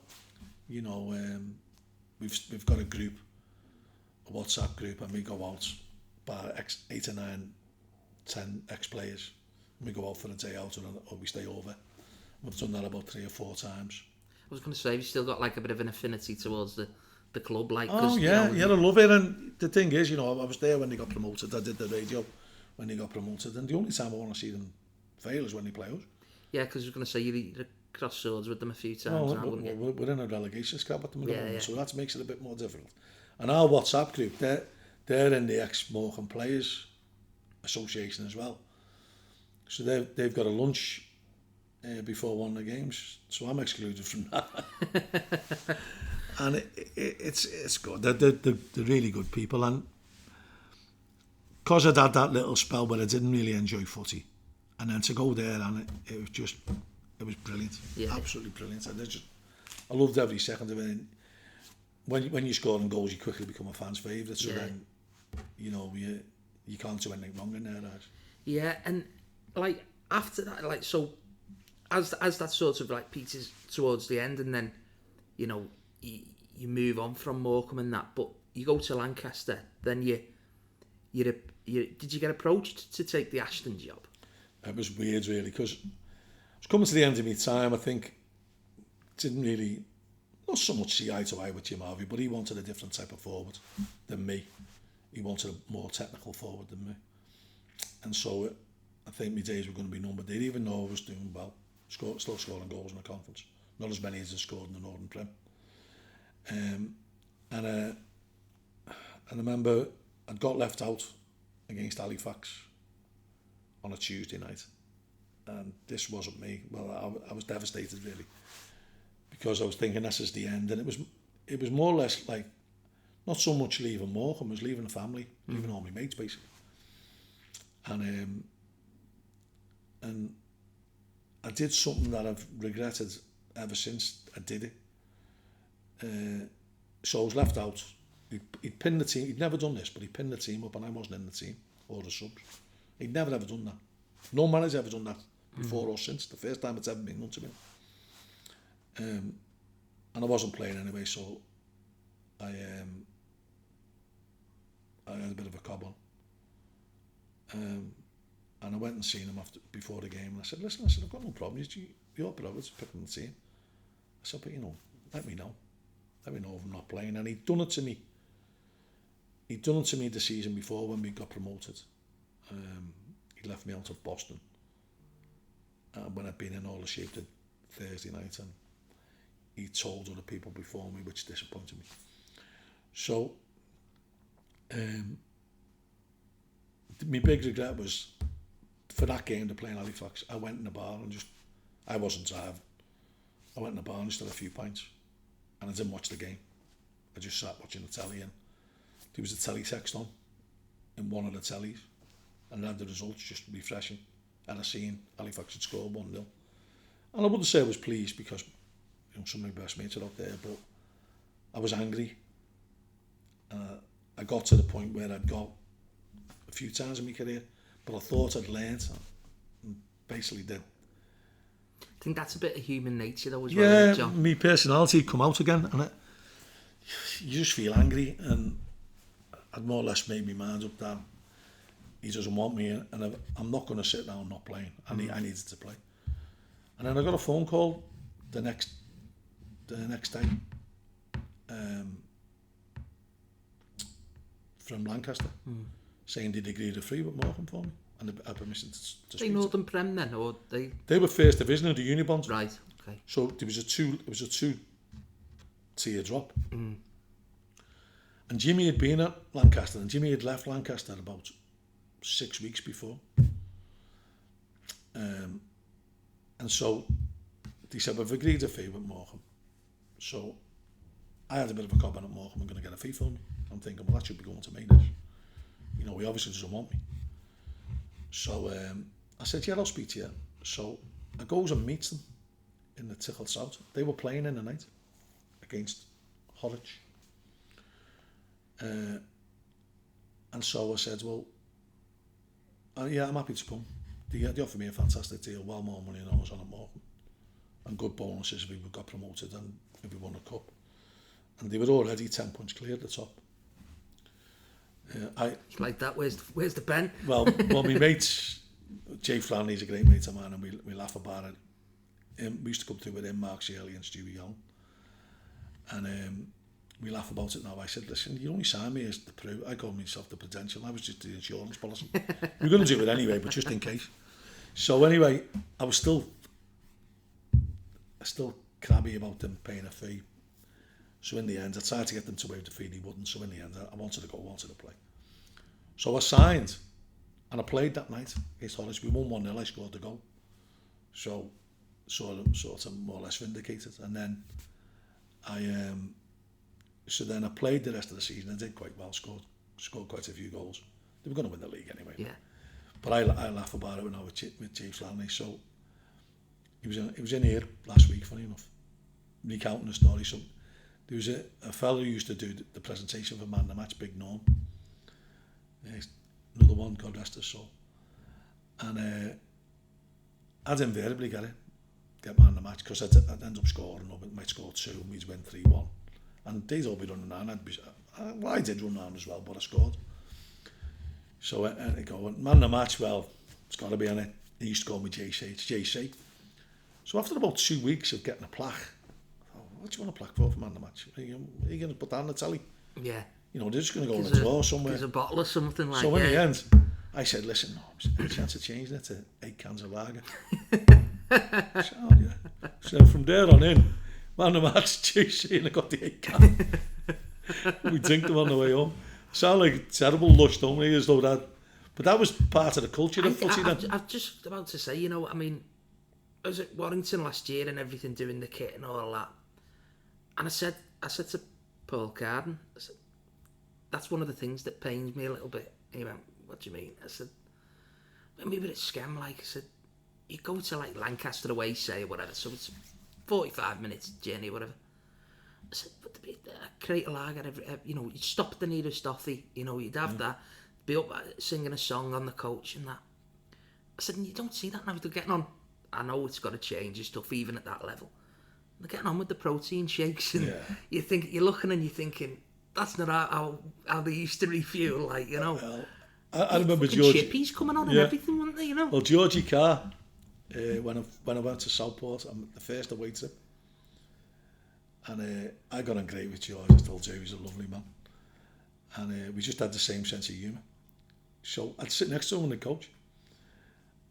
Speaker 2: we've got a group, a WhatsApp group, and we go out by 8 or 9, 10 ex-players. And we go out for a day out, or we stay over. We've done that about 3 or 4 times.
Speaker 3: I was going to say, have you still got like a bit of an affinity towards the club? Like,
Speaker 2: oh yeah, I love it. And the thing is, I was there when they got promoted. I did the radio when they got promoted, and the only time I want to see them fail is when they play us.
Speaker 3: Yeah, because I was going to say you'd cross swords with them a few times.
Speaker 2: We're in a relegation scrap at the moment, so that makes it a bit more difficult. And our WhatsApp group, they're in the ex-Morecambe Players Association as well. So they've got a lunch before one of the games, so I'm excluded from that. And it's good. They're really good people, and because I'd had that little spell where I didn't really enjoy footy, and then to go there, and it was brilliant, absolutely brilliant. And I loved every second of it. And when you're scoring goals, you quickly become a fan's favourite. So then, you can't do anything wrong in there, right? Yeah,
Speaker 3: and like after that, like so. As that sort of like peaks towards the end, and then you move on from Morecambe and that, but you go to Lancaster, then you did you get approached to take the Ashton job?
Speaker 2: It was weird, really, because was coming to the end of my time. I think didn't really, not so much see eye to eye with Jim Harvey, but he wanted a different type of forward than me. He wanted a more technical forward than me. And so I think my days were going to be numbered there, even though I was doing well, still scoring goals in the conference. Not as many as I scored in the Northern Prem. And I remember I'd got left out against Halifax on a Tuesday night. And this wasn't me. Well, I was devastated, really, because I was thinking this is the end. And it was more or less like, not so much leaving Morecambe, it was leaving the family, leaving all my mates, basically. And I did something that I've regretted ever since I did it. So I was left out. He'd pinned the team. He'd never done this, but he pinned the team up, and I wasn't in the team or the subs. He'd never ever done that. No man has ever done that before or since. The first time it's ever been done to me. And I wasn't playing anyway, so I had a bit of a cob on. And I went and seen him before the game, and I said, listen, I've got no problem. You're brothers picking the team. I said, but let me know. Let me know if I'm not playing. And he'd done it to me. He'd done it to me the season before when we got promoted. He left me out of Boston when I'd been in all the shape the Thursday night, and he told other people before me, which disappointed me. So my big regret was, for that game to play in Halifax, I went in the bar and I wasn't driving. I went in the bar and just had a few pints, and I didn't watch the game. I just sat watching the telly, and there was a teletext on in one of the tellies, and I had the results just refreshing, and I seen Halifax had scored 1-0. And I wouldn't say I was pleased, because some of my best mates are out there, but I was angry. I got to the point where I'd got a few times in my career, but I thought I'd learned, and basically did.
Speaker 3: I think that's a bit of human nature though as
Speaker 2: well.
Speaker 3: Yeah, John.
Speaker 2: My personality had come out again, and you just feel angry, and I'd more or less made my mind up that he doesn't want me, and I'm not going to sit down not playing. I needed to play. And then I got a phone call the next day from Lancaster saying they'd agreed a free with Morecambe for me, and they had permission to speak.
Speaker 3: They Northern Prem then, or they?
Speaker 2: They were first division of the Unibond.
Speaker 3: Right. Okay.
Speaker 2: So there was a two-tier drop. And Jimmy had been at Lancaster, and Jimmy had left Lancaster about 6 weeks before. And so they said, we've agreed a fee with Morecambe. So I had a bit of a comment at Morecambe, I'm going to get a fee for me. I'm thinking, well, that should be going to me. This. He obviously doesn't want me. So I said, yeah, I'll speak to you. So I goes and meets them in the Tickle South. They were playing in the night against Horwich. And so I said, well, yeah, I'm happy to come. They offered me a fantastic deal, well more money than I was on at Morecambe, and good bonuses if we got promoted and if we won a cup. And they were already 10 points clear at the top.
Speaker 3: It's like that. Where's the pen?
Speaker 2: Well, my mates, Jay Flanley's a great mate of mine, and we laugh about it. We used to come through with him, Mark Shirley and Stewie Young. And we laugh about it now. I said, listen, you only signed me as the I called myself the Prudential. I was just the insurance policy. We were going to do it anyway, but just in case. So anyway, I was still crabby about them paying a fee. So in the end, I tried to get them to waive the fee, they wouldn't. So in the end, I wanted to go, wanted to play. So I signed, and I played that night against Horwich. We won 1-0, I scored the goal. So sort of more or less vindicated. And then I played the rest of the season. I did quite well, scored quite a few goals. They were going to win the league anyway.
Speaker 3: Yeah.
Speaker 2: But I laugh about it when I was with Chief Flanley. So he was in here last week, funny enough, recounting the story. So there was a fellow who used to do the presentation for Man of the Match, Big Norm. Another one, God rest his soul. And I'd invariably get Man of the Match, because I'd end up scoring, or might score 2 and we'd win 3-1. And they'd all be running around. I did run around as well, but I scored. So I go, Man of the Match, well, it's got to be on it. He used to call me JC. It's JC. So after about 2 weeks of getting a plaque, I thought, what do you want a plaque for man of the match? Are you going to put that on the telly?
Speaker 3: Yeah.
Speaker 2: You know, they're just going to go on a tour somewhere.
Speaker 3: There's a bottle or something like that.
Speaker 2: So in the end, I said, listen, no, there's a chance of changing it to 8 cans of lager. So, yeah. So from there on in, man of the match, juicy, and I got the 8 can. We drank them on the way home. Sound like a terrible lush, don't we? As though that, but that was part of the culture of footy then.
Speaker 3: I'm just about to say, you know, I mean, I was at Warrington last year and everything, doing the kit and all that. And I said to Paul Carden, I said, that's one of the things that pains me a little bit. And he went, what do you mean? I said, when we were at Scam, like I said, you go to like Lancaster away, say, or whatever, so it's 45 minutes journey or whatever. I said, but a crate of lager, you know, you'd stop at the nearest Stothy, you know, you'd have that, be up singing a song on the coach and that. I said, and you don't see that now, they're getting on. I know it's got to change and stuff, even at that level. They're getting on with the protein shakes, and you're looking and you're thinking, that's not how they used to refuel, like, you know.
Speaker 2: Well, I remember George.
Speaker 3: Chippies coming on and everything, weren't they, you know?
Speaker 2: Well, Georgie Carr, when I went to Southport, the first away trip, and I got on great with George. I told you he was a lovely man, and we just had the same sense of humour. So I'd sit next to him on the coach,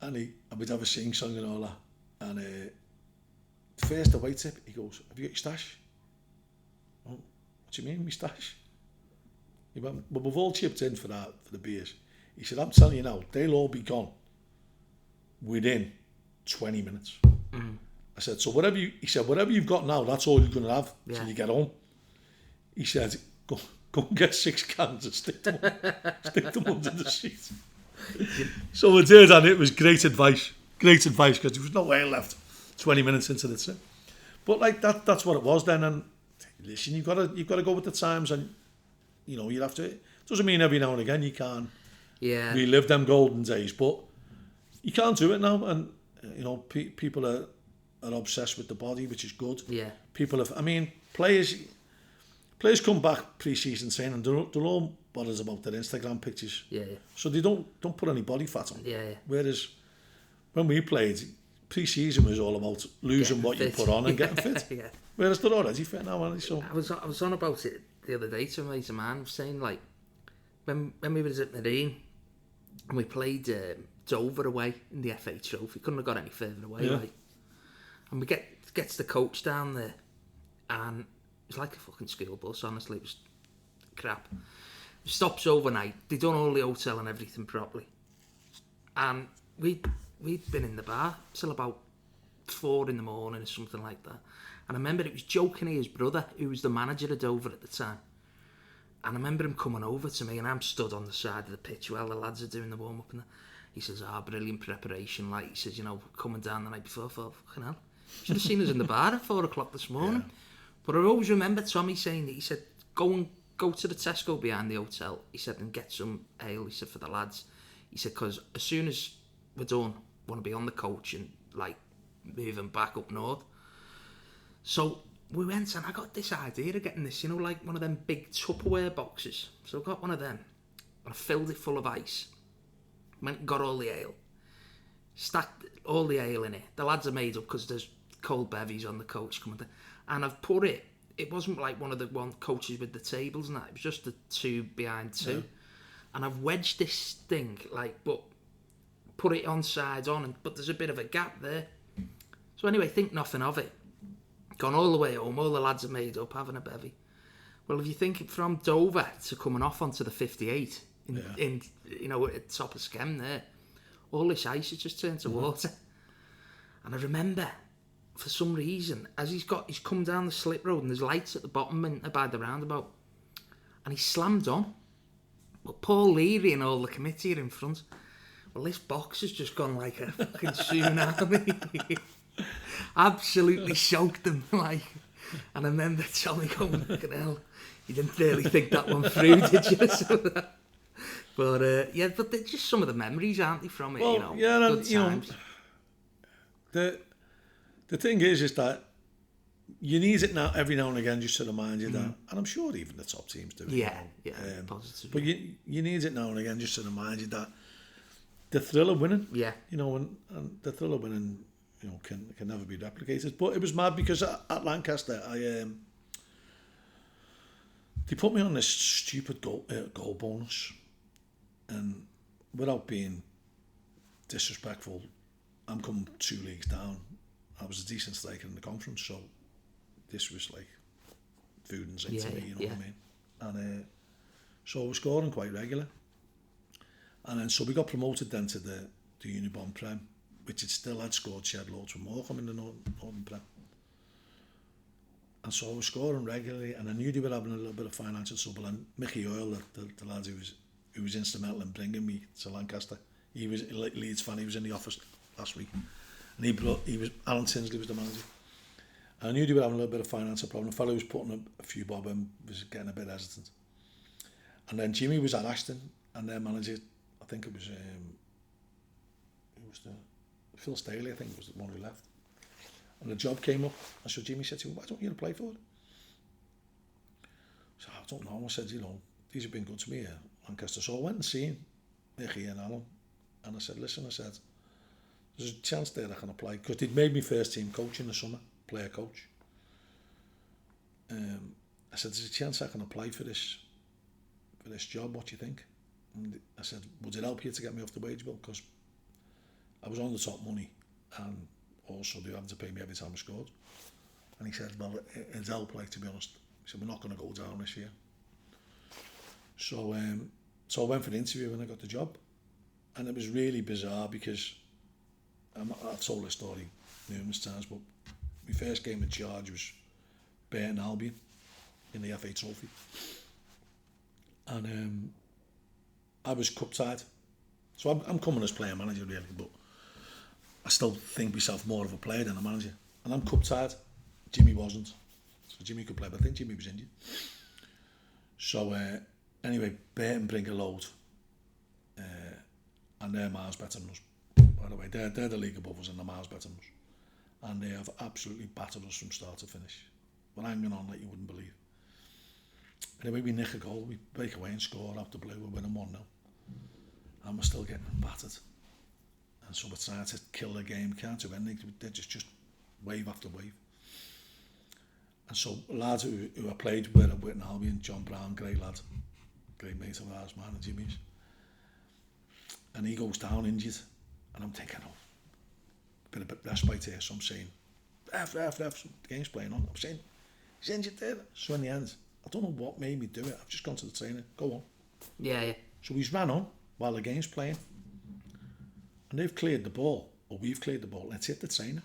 Speaker 2: and we'd have a sing song and all that. And the first away trip, he goes, "Have you got your stash?" Oh, what do you mean, my stash? He went, "Well, we've all chipped in for the beers." He said, "I'm telling you now, they'll all be gone within 20 minutes." I said, "So whatever you've got now, that's all you're going to have till you get home." He said, "Go and get 6 cans and stick them under the seat." So I did, and it was great advice because there was no ale left 20 minutes into the trip. But like that's what it was then. And listen, you've got to go with the times, and you know you have to. It doesn't mean every now and again you can relive them golden days, but you can't do it now. And you know people are obsessed with the body, which is good.
Speaker 3: Yeah.
Speaker 2: Players come back pre-season training, they're all bothered about their Instagram pictures.
Speaker 3: Yeah.
Speaker 2: So they don't put any body fat on.
Speaker 3: Yeah.
Speaker 2: Whereas when we played, pre-season was all about losing what you put on and getting fit.
Speaker 3: Yeah.
Speaker 2: Whereas they're already fit now, aren't they? So
Speaker 3: I was on about it the other day to a mate of mine. I was saying, like, when we was at Marine and we played Dover away in the FA Trophy, couldn't have got any further away, like. And we gets the coach down there, and it was like a fucking school bus, honestly. It was crap. Stops overnight. They done all the hotel and everything properly. And we'd been in the bar till about 4 a.m. or something like that. And I remember it was Joe Kinnear's brother, who was the manager of Dover at the time. And I remember him coming over to me, and I'm stood on the side of the pitch while the lads are doing the warm-up. And he says, brilliant preparation. Like, he says, you know, coming down the night before, I thought, fucking hell. Should have seen us in the bar at 4 o'clock this morning. Yeah. But I always remember Tommy saying that, he said, go to the Tesco behind the hotel, he said, and get some ale, he said, for the lads. He said, because as soon as we're done, I want to be on the coach and, like, moving back up north. So we went, and I got this idea of getting this, you know, like one of them big Tupperware boxes. So I got one of them, and I filled it full of ice. Went and got all the ale. Stacked all the ale in it. The lads are made up because there's cold bevies on the coach coming down. And I've put it wasn't like one of the coaches with the tables and that, it was just the 2 behind 2. Yeah. And I've wedged this thing, like, but put it on side on, but there's a bit of a gap there. So anyway, think nothing of it. Gone all the way home, all the lads are made up, having a bevy. Well, if you think from Dover to coming off onto the 58, in you know, at the top of Schem there, all this ice has just turned to water. And I remember, for some reason, as he's come down the slip road and there's lights at the bottom and by the roundabout, and he slammed on. But Paul Leary and all the committee are in front. Well, this box has just gone like a fucking tsunami. Absolutely soaked them, like. And I remember Tommy going, fucking hell, you didn't really think that one through, did you? But but they're just some of the memories, aren't they, from it?
Speaker 2: Well,
Speaker 3: you know,
Speaker 2: good
Speaker 3: times.
Speaker 2: The thing is that you need it now every now and again just to remind you that, and I'm sure even the top teams do it.
Speaker 3: Yeah, positive.
Speaker 2: But you need it now and again just to remind you that the thrill of winning.
Speaker 3: Yeah.
Speaker 2: You know, and the thrill of winning can never be replicated. But it was mad because at Lancaster, they put me on this stupid goal bonus, and without being disrespectful, I'm coming 2 leagues down. I was a decent striker in the conference, so this was like food and zinc to me, you know what I mean? And so I was scoring quite regular. And then so we got promoted then to the Unibond Prem, which it still had scored shed loads from Morecambe in the Northern Prem. And so I was scoring regularly, and I knew they were having a little bit of financial trouble. And Mickey Earle, the lad who was instrumental in bringing me to Lancaster, he was a Leeds fan. He was in the office last week, and he was Alan Tinsley was the manager. And I knew they were having a little bit of financial problem. The fellow who was putting a few bob in was getting a bit hesitant. And then Jimmy was at Ashton, and their manager, I think it was Phil Staley, I think was the one who left. And the job came up, and so Jimmy said to me, "Why don't you apply for it?" So I don't know. I said, these have been good to me here, Lancaster. So I went and seen Mickey and Alan, and I said, "Listen," I said, "there's a chance there I can apply," because they'd made me first team coach in the summer, player coach. I said, "There's a chance I can apply for this job. What do you think?" And I said, "Would it help you to get me off the wage bill? Because I was on the top money, and also they having to pay me every time I scored." And he said, "Well, it'd help, like, to be honest." He said, "We're not going to go down this year." So I went for the interview and I got the job. And it was really bizarre because I've told this story numerous times, but my first game in charge was Burton Albion in the FA Trophy. And I was cup tied. So I'm coming as player manager really, but I still think myself more of a player than a manager. And I'm cup tied. Jimmy wasn't. So Jimmy could play, but I think Jimmy was injured. So anyway, Burton bring a load. And they're miles better than us. By the way, they're the league above us and they're miles better than us. And they have absolutely battered us from start to finish. We're hanging on like you wouldn't believe. Anyway, we nick a goal, we break away and score out the blue, we're winning 1-0. And we're still getting battered. And so we're trying to kill the game, can't do anything. They're just wave after wave. And so lads who I played with at Whitton Albion, John Brown, great lad, great mate of ours, mine and Jimmy's. And he goes down injured. And I'm thinking, bit of respite here. So I'm saying, ref, the game's playing on. I'm saying, he's injured there. So in the end, I don't know what made me do it. I've just gone to the trainer. Go on.
Speaker 3: Yeah.
Speaker 2: So he's ran on while the game's playing. And they've cleared the ball, or we've cleared the ball, and it's hit the trainer.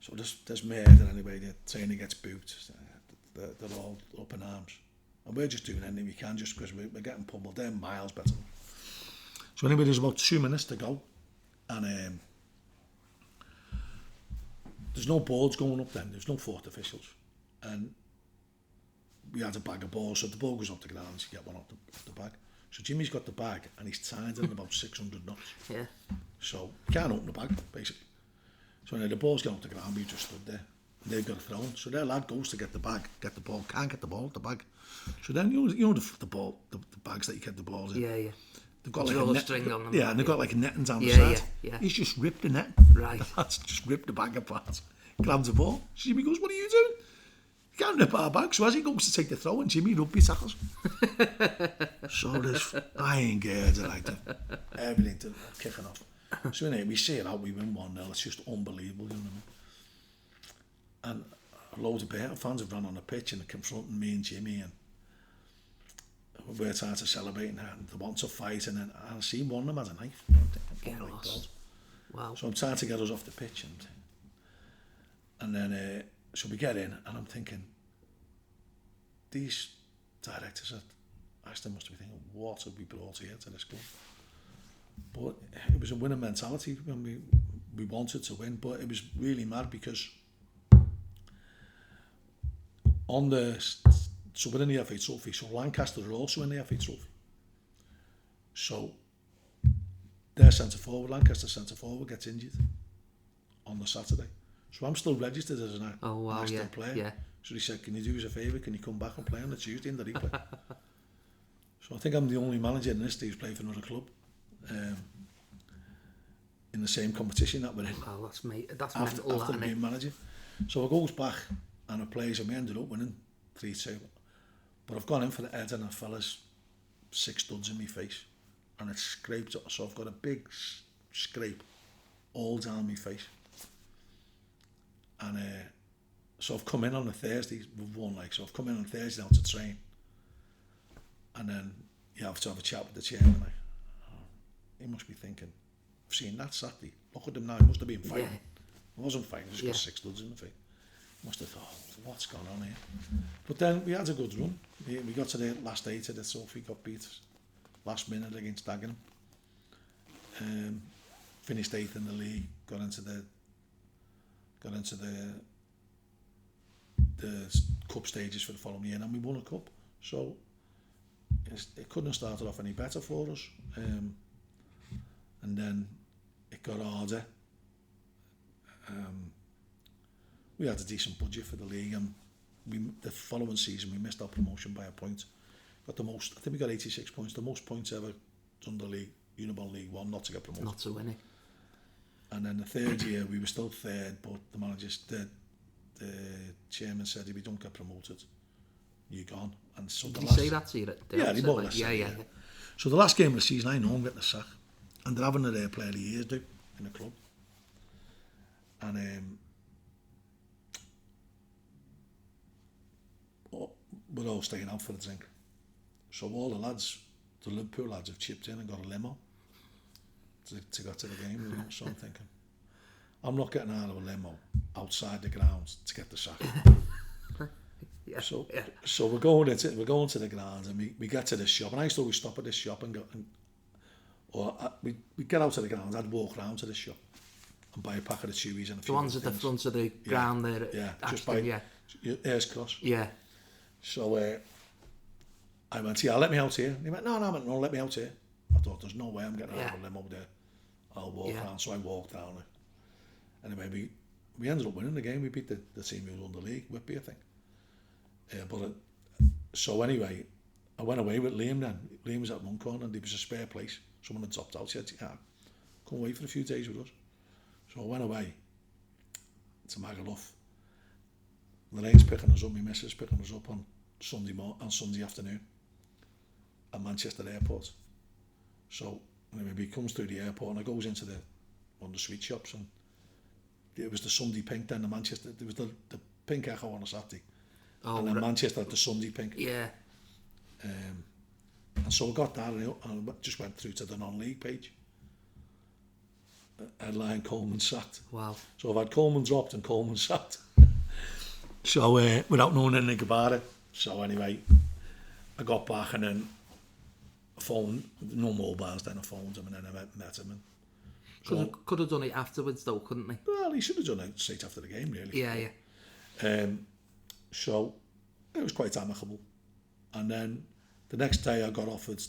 Speaker 2: So there's murder anyway. The trainer gets booked. They're all up in arms. And we're just doing anything we can just because we're getting pummeled. They're miles better. So anyway, there's about 2 minutes to go. And there's no boards going up then. There's no fourth officials. And we had a bag of balls. So if the ball goes up the ground, you get one off the bag. So Jimmy's got the bag and he's tied it in about 600 knots.
Speaker 3: Yeah.
Speaker 2: So you can't open the bag, basically. So when the ball's going off the ground, we just stood there. And they've got a throw. So their lad goes to get the bag, get the ball, can't get the ball, the bag. So then you know the ball, the bags that you get the balls in.
Speaker 3: Yeah.
Speaker 2: They've got like a net,
Speaker 3: string on them.
Speaker 2: Yeah, and they've got like a netting down the side.
Speaker 3: Yeah.
Speaker 2: He's just ripped the net.
Speaker 3: Right.
Speaker 2: That's just ripped the bag apart. Grabs the ball. Jimmy goes, "What are you doing? You can't rip our bag." So as he goes to take the throw, and Jimmy rugby tackles. So there's flying gears and like everything kicking off. So anyway, we see it out, we win 1-0. It's just unbelievable, you know what I mean? And loads of Burton fans have run on the pitch and they're confronting me and Jimmy, and we're trying to celebrate and they want to fight, and then I see one of them has a knife. I'm thinking, oh my God.
Speaker 3: Wow.
Speaker 2: So I'm trying to get us off the pitch, and then so we get in, and I'm thinking, these directors at Ashton must be thinking, what have we brought here to this club? But it was a winning mentality when we wanted to win, but it was really mad because so we're in the FA Trophy, so Lancaster are also in the FA Trophy. So their centre-forward, Lancaster centre-forward, gets injured on the Saturday. So I'm still registered as an Ashton player. Yeah. So he said, "Can you do us a favour? Can you come back and play on the Tuesday in the replay?" So I think I'm the only manager in this day who's played for another club. in the same competition that we're in.
Speaker 3: Well, that's
Speaker 2: After
Speaker 3: mental,
Speaker 2: being manager. So it goes back and it plays and we ended up winning 3-2. But I've gone in for the head and I fella's 6 studs in my face and it scraped up. So I've got a big scrape all down my face. And so I've come in on a Thursday, we've won like, so I've come in on Thursday now to train. And then you have to have a chat with the chairman. He must be thinking, I've seen that Saturday. Look at him now, he must have been fighting. Yeah. I wasn't fighting, I just got 6 studs in the face. Must have thought, what's going on here? But then we had a good run. We got to the last 8 of the trophy, got beat last minute against Dagenham. Finished 8th in the league, got into the cup stages for the following year, and we won a cup. So it couldn't have started off any better for us. And then it got harder. We had a decent budget for the league, and the following season we missed our promotion by a point. Got the most, I think we got 86 points, the most points ever done the league, Unibond League One, not to get promoted.
Speaker 3: Not to win it.
Speaker 2: And then the third year we were still third, but the manager, the chairman said, if you don't get promoted, you're gone. And so
Speaker 3: Did he say that to you?
Speaker 2: Yeah, he more or less
Speaker 3: yeah.
Speaker 2: So the last game of the season, I know I'm getting a sack, and they're having a player of the years do in the club. And we're all staying out for a drink. So all the lads, the Liverpool lads, have chipped in and got a limo to go to the game. You know? So I'm thinking, I'm not getting out of a limo outside the grounds to get the sack. So we're going to the grounds, and we get to this shop, and I used to always stop at this shop and go, we get out to the grounds. I'd walk round to this shop and buy a packet of Chewies and a few
Speaker 3: the ones at the front of the ground there.
Speaker 2: Just by Ayers Cross.
Speaker 3: Yeah.
Speaker 2: So I went, let me out here. And he went, no, let me out here. I thought, there's no way I'm getting out of a limo there. I'll walk around. So I walked down it. Anyway, we ended up winning the game. We beat the team who won the league, Whitby, I think. So anyway, I went away with Liam then. Liam was at one corner and there was a spare place. Someone had dropped out. He said, come away for a few days with us. So I went away to Magaluf. Lorraine's picking us up, my missus picking us up on Sunday afternoon at Manchester Airport. So anyway, he comes through the airport and I goes into one of the sweet shops, and it was the Sunday Pink then, the Manchester, there was the Pink Echo on a Saturday. And then Manchester had the Sunday Pink.
Speaker 3: Yeah.
Speaker 2: And so I got that and I just went through to the non-league page. Headline, Coleman sacked.
Speaker 3: Wow.
Speaker 2: So I've had Coleman dropped and Coleman sacked. So without knowing anything about it. So anyway, I got back and then I phoned, no mobiles then, I phoned him and then I met him. And
Speaker 3: could have done it afterwards though, couldn't he?
Speaker 2: Well, he should have done it straight after the game, really.
Speaker 3: Yeah.
Speaker 2: So it was quite amicable. And then the next day I got offered,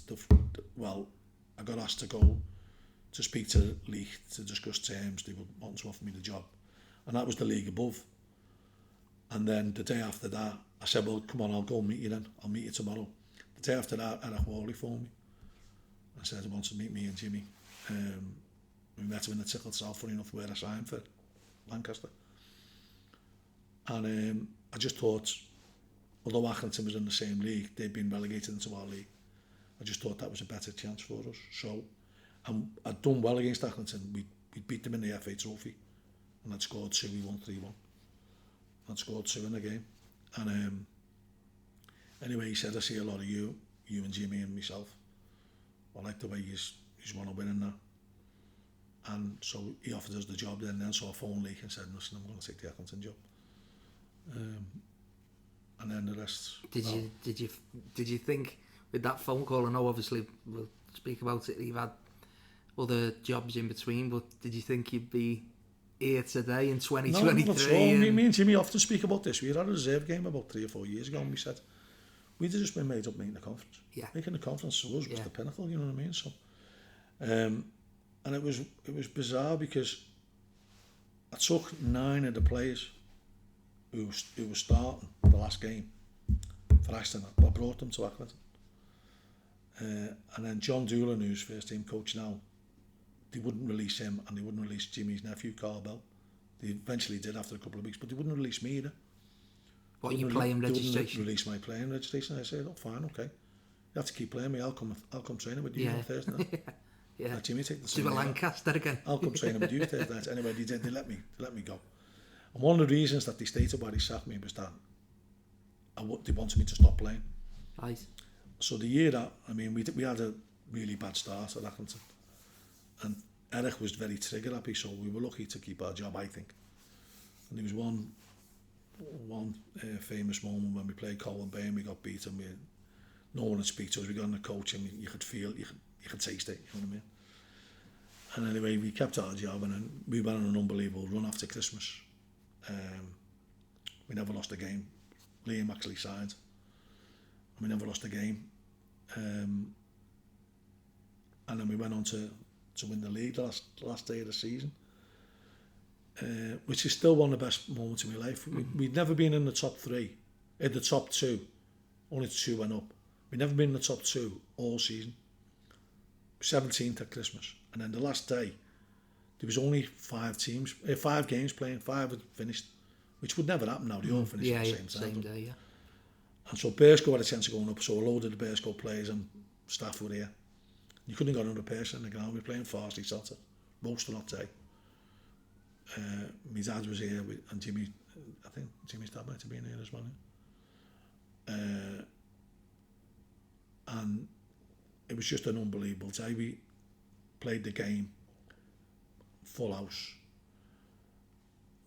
Speaker 2: I got asked to go to speak to the league to discuss terms. They were wanting to offer me the job. And that was the league above. And then the day after that, I said, well, come on, I'll go meet you then. I'll meet you tomorrow. The day after that, Eric Worley phoned me. I said he wants to meet me and Jimmy. We met him in the Tickle South, funny enough, where I signed for Lancaster. And I just thought, although Accrington was in the same league, they'd been relegated into our league. I just thought that was a better chance for us. So I'd done well against Accrington. We beat them in the FA Trophy. And I'd scored 2, we won 3-1. I'd scored 2 in the game. And anyway, he said, I see a lot of you and Jimmy and myself. I like the way he's want to win in that. And so he offered us the job then. So I phoned Leek and said, listen, I'm going to take the Accrington job. And then the rest.
Speaker 3: Did you think with that phone call? I know obviously we'll speak about it. You've had other jobs in between, but did you think you'd be here today in 2023?
Speaker 2: No, not at all. Me and Jimmy often speak about this. We had a reserve game about 3 or 4 years ago, and we said we'd just been made up making the conference.
Speaker 3: Yeah,
Speaker 2: making the conference to us was the pinnacle. You know what I mean? So, and it was bizarre because I took 9 of the players who were starting the last game for Ashton. I brought them to Accrington. And then John Doolan, who's first team coach now, they wouldn't release him, and they wouldn't release Jimmy's nephew, Carl Bell. They eventually did after a couple of weeks, but they wouldn't release me either.
Speaker 3: What, your playing
Speaker 2: They
Speaker 3: registration?
Speaker 2: wouldn't release my playing registration. I said, oh, fine, okay. You have to keep playing me. I'll come training with you on Thursday night.
Speaker 3: Yeah.
Speaker 2: Let Jimmy take the same.
Speaker 3: Do a Lancaster again.
Speaker 2: I'll come training with you Thursday night. Anyway, they let me go. And one of the reasons that they stated why they sacked me was that they wanted me to stop playing.
Speaker 3: Right.
Speaker 2: So the year that, I mean, we had a really bad start at Accrington, and Eric was very trigger happy, so we were lucky to keep our job, I think. And there was one famous moment when we played Coleman and we got beaten. No one would speak to us. We got on the coach, and you could feel, you could taste it. You know what I mean? And anyway, we kept our job, and then we went on an unbelievable run after Christmas. We never lost a game. Liam actually signed, and we never lost a game. And then we went on to win the league the last day of the season, which is still one of the best moments of my life. We'd never been in the top three, in the top two. Only 2 went up. We'd never been in the top 2 all season. 17th at Christmas, and then the last day there was only 5 games playing. 5 had finished, which would never happen now. They all finished at the same time.
Speaker 3: Day.
Speaker 2: And so Bearsco had a chance of going up, so a load of the Bearsco players and staff were here. You couldn't have got another person in the ground. We were playing Farsley Celtic most of that day. My dad was here, and Jimmy, I think Jimmy's dad might have been here as well. And it was just an unbelievable day. We played the game, full house.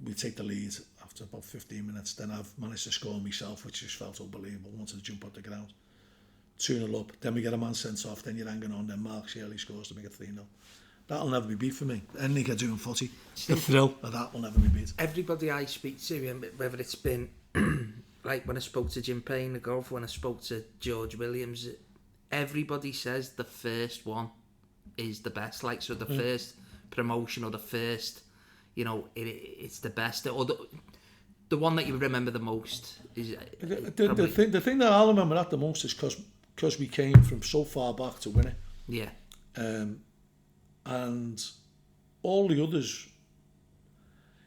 Speaker 2: We take the lead after about 15 minutes. Then I've managed to score myself, which just felt unbelievable. Wanted to jump out the ground. 2-0 up. Then we get a man sent off. Then you're hanging on. Then Mark Shirley scores to make it 3-0. That'll never be beat for me. Anything I do in footy, the thrill of that will never be beat.
Speaker 3: Everybody I speak to, whether it's been like when I spoke to Jim Payne, the golfer, when I spoke to George Williams, everybody says the first one is the best. Like, so the first promotion or the first, it's the best. Or the one that you remember the most is
Speaker 2: the thing that I'll remember that the most is because we came from so far back to win it.
Speaker 3: Yeah.
Speaker 2: And all the others,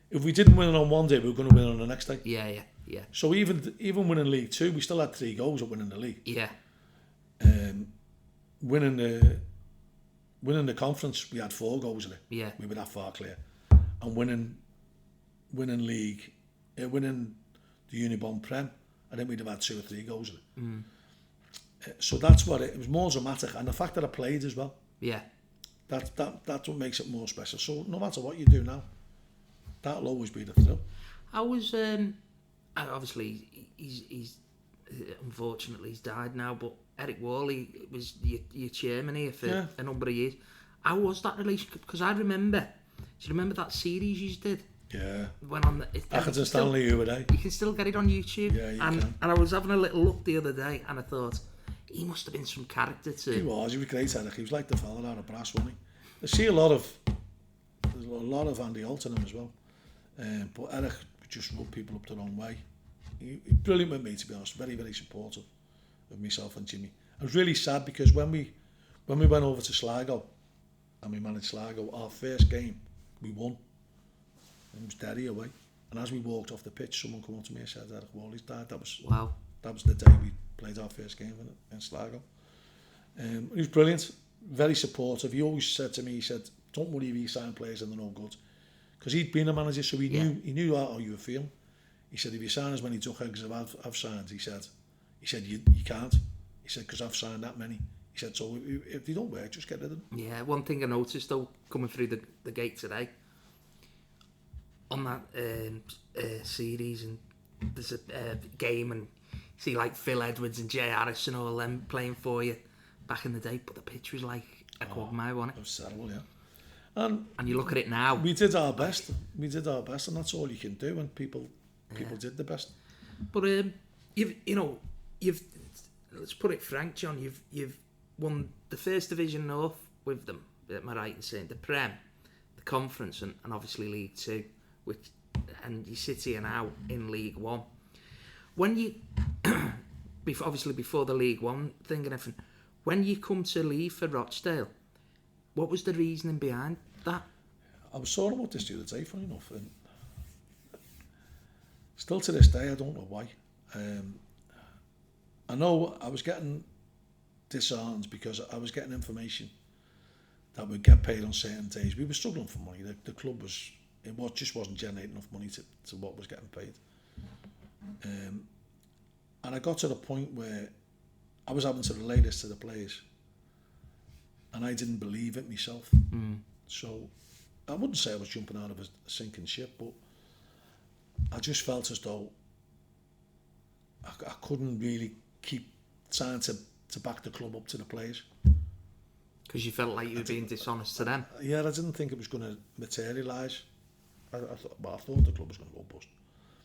Speaker 2: if we didn't win it on one day, we were going to win it on the next day.
Speaker 3: Yeah.
Speaker 2: So even winning League 2, we still had 3 goals at winning the league.
Speaker 3: Yeah.
Speaker 2: Winning the conference, we had 4 goals in it.
Speaker 3: Yeah.
Speaker 2: We were that far clear. And winning league, winning the Unibond Prem, I think we'd have had 2 or 3 goals in it. So that's what it was, more dramatic, and the fact that I played as well.
Speaker 3: Yeah.
Speaker 2: That's what makes it more special. So no matter what you do now, that'll always be the thrill.
Speaker 3: I was obviously he's unfortunately he's died now, but Eric Worley was your chairman here for a number of years. How was that relationship? Because I remember, do you remember that series you did?
Speaker 2: Yeah.
Speaker 3: Went on
Speaker 2: Accrington Stanley over there.
Speaker 3: You can still get it on YouTube.
Speaker 2: Yeah, you can.
Speaker 3: And I was having a little look the other day, and I thought he must have been some character too.
Speaker 2: He was great, Eric. He was like the fella out of brass, wasn't he? I see there's a lot of Andy Holt in him as well. But Eric just rubbed people up the wrong way. He brilliant with me, to be honest. Very, very supportive of myself and Jimmy. I was really sad because when we went over to Sligo and we managed Sligo, our first game we won. It was Derry away, and as we walked off the pitch, someone came up to me and said Eric Worley's died. That was the day we played our first game in Sligo. He was brilliant, very supportive. He always said to me, he said, "Don't worry if you sign players and they're no good," because he'd been a manager, so he knew how you were feeling. He said, "If you sign as many duckeggs as I've signed," he said you can't. He said, "Because I've signed that many." He said, "So if they don't work, just get rid of them."
Speaker 3: Yeah, one thing I noticed though, coming through the gate today, on that series, and there's a game, and see like Phil Edwards and Jay Harris and all them playing for you back in the day, but the pitch was like a quagmire, wasn't it?
Speaker 2: It was terrible, yeah.
Speaker 3: And you look at it now.
Speaker 2: We did our best, and that's all you can do, and people did the best.
Speaker 3: But you've let's put it frank, John. You've won the First Division North with them. Am I right in saying the Prem, the Conference, and obviously League 2, and you sit here now in League 1. When you, before the League 1 thing and everything, when you come to leave for Rochdale, What was the reasoning behind that?
Speaker 2: I was talking about this the other day, funny enough, and still to this day, I don't know why. I know I was getting disheartened because I was getting information that we'd get paid on certain days. We were struggling for money. The club just wasn't generating enough money to what was getting paid. And I got to the point where I was having to relay this to the players, and I didn't believe it myself. So I wouldn't say I was jumping out of a sinking ship, but I just felt as though I couldn't really keep trying to back the club up to the players.
Speaker 3: Because you felt like you were being dishonest to them?
Speaker 2: Yeah, I didn't think it was going to materialise. I thought the club was going to go bust.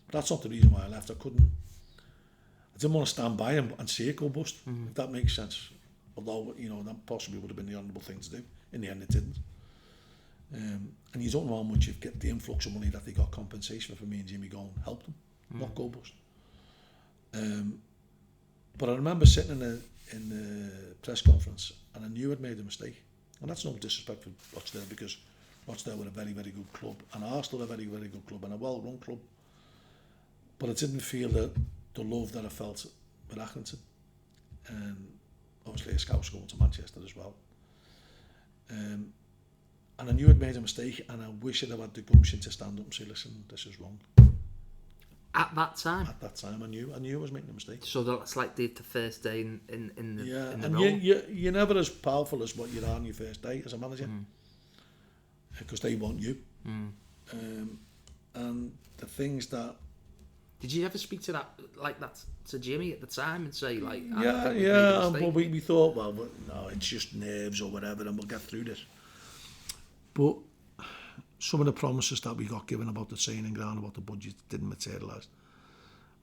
Speaker 2: But that's not the reason why I left. I didn't want to stand by and see it go bust, if that makes sense. Although, that possibly would have been the honourable thing to do. In the end, it didn't. And you don't know how much you've get the influx of money that they got compensation for me and Jimmy going help them, not go bust. But I remember sitting in the press conference, and I knew I'd made a mistake. And that's no disrespect for Rochdale, because Rochdale were a very, very good club, and Arsenal a very, very good club, and a well-run club. But I didn't feel the love that I felt with Accrington. And obviously a scout's going to Manchester as well. And I knew I'd made a mistake, and I wish I'd have had the gumption to stand up and say, listen, this is wrong.
Speaker 3: At that time?
Speaker 2: At that time, I knew I was making a mistake.
Speaker 3: So that's like the first day in the
Speaker 2: role. You're never as powerful as what you are on your first day as a manager, because they want you. And the things that...
Speaker 3: Did you ever speak to that to Jimmy at the time and say, like...
Speaker 2: But we thought, well, no, it's just nerves or whatever, and we'll get through this. But some of the promises that we got given about the training ground, about the budget, didn't materialise.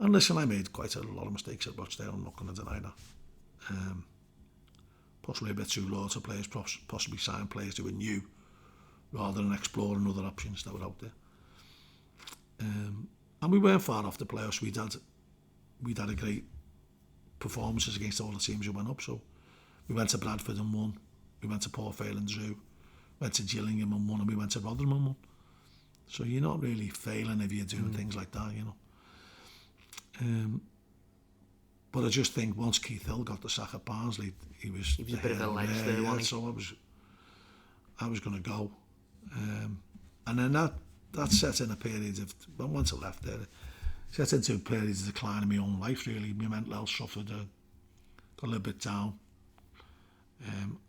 Speaker 2: And listen, I made quite a lot of mistakes at Rochdale, I'm not going to deny that. Possibly a bit too low to players, possibly sign players who were new, rather than exploring other options that were out there. And we weren't far off the playoffs. We'd had a great performances against all the teams who went up. So we went to Bradford and won. We went to Port Vale and drew. Went to Gillingham and won, and we went to Rotherham and won. So you're not really failing if you're doing things like that, But I just think once Keith Hill got the sack at Barnsley, he was a bit of a ledge there, wasn't he? So I was going to go, and then that set in a period of, well, once I left there, set into a period of decline in my own life. Really, my mental health suffered, got a little bit down.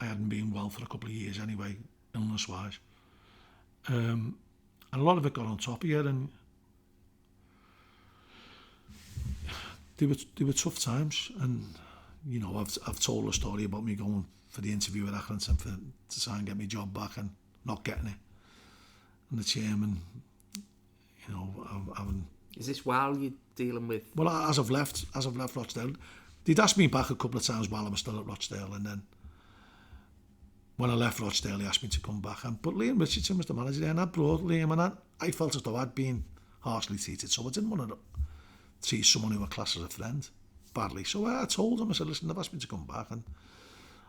Speaker 2: I hadn't been well for a couple of years anyway, illness-wise. And a lot of it got on top of you, and they were tough times. And I've told a story about me going for the interview at Accrington to try and get my job back and not getting it. And the chairman, having...
Speaker 3: Is this while you're dealing with...
Speaker 2: Well, as I've left Rochdale, they'd asked me back a couple of times while I was still at Rochdale, and then when I left Rochdale, he asked me to come back. But Liam Richardson was the manager there, and I brought Liam, and I felt as though I'd been harshly treated, so I didn't want to treat someone who I classed as a friend badly. So I told him, I said, listen, they've asked me to come back, and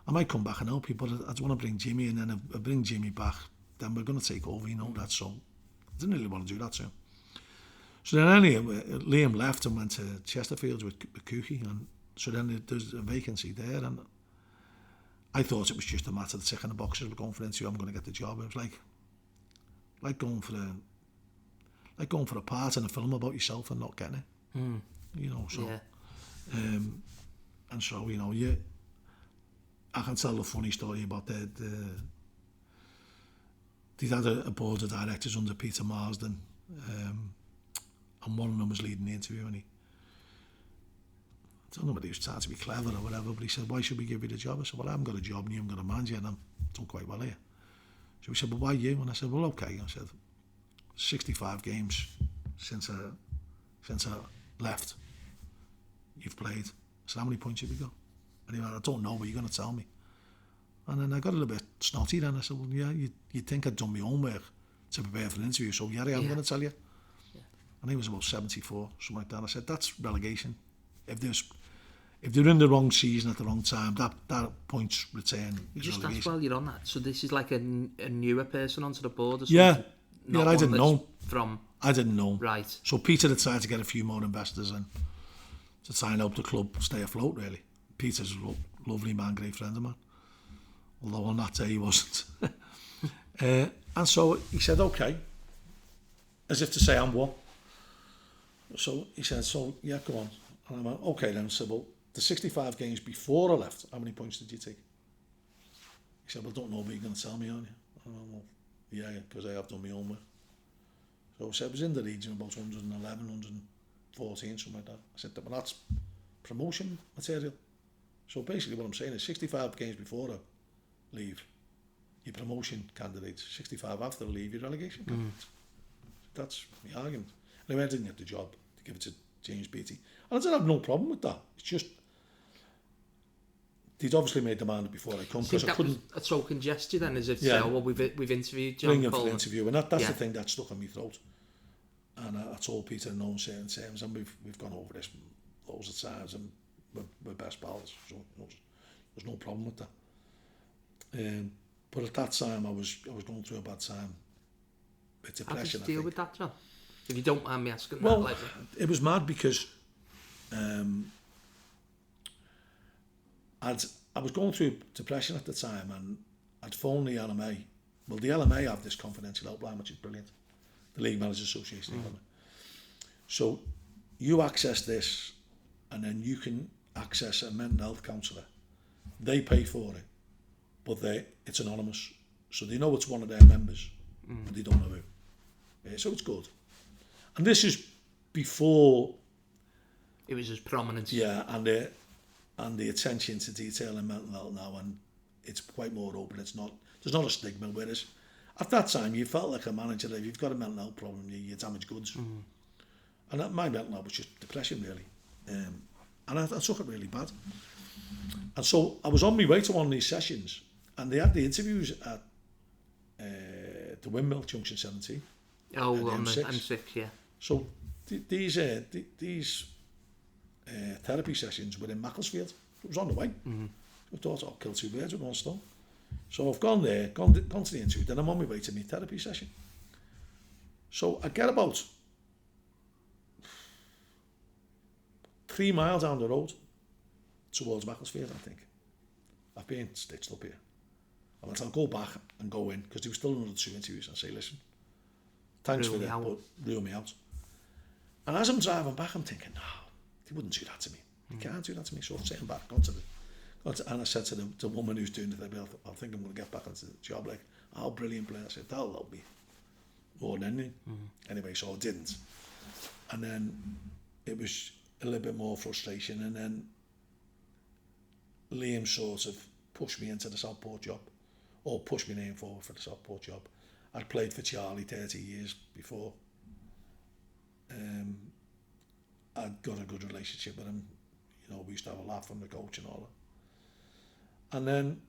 Speaker 2: I might come back and help you, but I just want to bring Jimmy, and then if I bring Jimmy back, then we're going to take over, that. So I didn't really want to do that to him. So then Liam left and went to Chesterfield with Cookie, and so then there's a vacancy there, and I thought it was just a matter of ticking the boxes. We're going for an interview, I'm going to get the job. It was like going for a part in a film about yourself and not getting it. So
Speaker 3: yeah.
Speaker 2: And so I can tell a funny story about they had a board of directors under Peter Marsden, and one of them was leading the interview, and I don't know whether he was trying to be clever or whatever, but he said, why should we give you the job? I said, well, I haven't got a job and you haven't got a manager, and I'm done quite well here. So he said, well, why you? And I said, well, okay. I said, 65 games since I left, you've played. I said, how many points have you got? And he went, I don't know, but you're going to tell me. And then I got a little bit snotty then. I said, well, yeah, you'd think I'd done my homework to prepare for an interview, so yeah, I'm going to tell you. And he was about 74, something like that. I said, that's relegation. if they're in the wrong season at the wrong time, that points return.
Speaker 3: You just asked while you're on that. So this is like a newer person onto the board or something?
Speaker 2: Yeah,
Speaker 3: Not
Speaker 2: I didn't know.
Speaker 3: I
Speaker 2: didn't know.
Speaker 3: Right.
Speaker 2: So Peter had tried to get a few more investors in to try and help the club stay afloat, really. Peter's a lovely man, great friend of mine. Although on that day he wasn't. And so he said, okay. As if to say, I'm what? So he said, so, yeah, go on. And I went, okay then. I said, well, the 65 games before I left, how many points did you take? He said, well, don't know, but you're going to tell me, aren't you? I went, well, yeah, because I have done my homework. So I said, it was in the region about 111, 114, something like that. I said, well, that's promotion material. So basically what I'm saying is 65 games before I leave, your promotion candidates. 65 after I leave, your relegation candidates. That's my argument. And I didn't get the job to give it to James Beattie. And I didn't have no problem with that. It's just, they'd obviously made demand before I come, because I couldn't.
Speaker 3: Was a token gesture then, as if to say, oh, well, we've interviewed John
Speaker 2: Bring him
Speaker 3: Coleman.
Speaker 2: for the interview, and that's the thing that stuck in my throat. And I told Peter in no certain terms, and we've gone over this loads of times, and we're best pals, so there's no problem with that. But at that time, I was going through a bad time. With depression.
Speaker 3: How did you deal with that, John? If you don't mind me asking
Speaker 2: well,
Speaker 3: that.
Speaker 2: It was mad because I was going through depression at the time, and I'd phoned the LMA. Well, the LMA have this confidential helpline, which is brilliant. The League Managers Association. So you access this, and then you can access a mental health counsellor. They pay for it, but it's anonymous. So they know it's one of their members, but they don't know who. So it's good. And this is before
Speaker 3: it was as prominent.
Speaker 2: Yeah, and the attention to detail in mental health now, and it's quite more open. There's not a stigma. Whereas at that time, you felt like a manager. If you've got a mental health problem, you damage goods. And my mental health was just depression, really. And I took it really bad. And so I was on my way to one of these sessions, and they had the interviews at the Windmill, Junction 17.
Speaker 3: Oh, on the M6, yeah.
Speaker 2: So these therapy sessions were in Macclesfield. It was on the way. I thought, I'll kill two birds with one stone. So I've gone there, gone to the interview, then I'm on my way to my therapy session. So I get about 3 miles down the road towards Macclesfield, I think. I've been stitched up here. I went, I'll go back and go in, because there were still another 2 interviews, and say, listen, thanks for that, but rule me out. And as I'm driving back, I'm thinking, no, they wouldn't do that to me. They can't do that to me. So I'm sitting back, and I said to the woman who's doing the therapy, I think I'm going to get back into the job. Like, oh, brilliant plan. I said, that'll help me more than anything. Anyway, so I didn't. And then it was a little bit more frustration. And then Liam sort of pushed me into the Southport job, or pushed my name forward for the Southport job. I'd played for Charlie 30 years before. I'd got a good relationship with him. You know, we used to have a laugh from the coach and all that. And then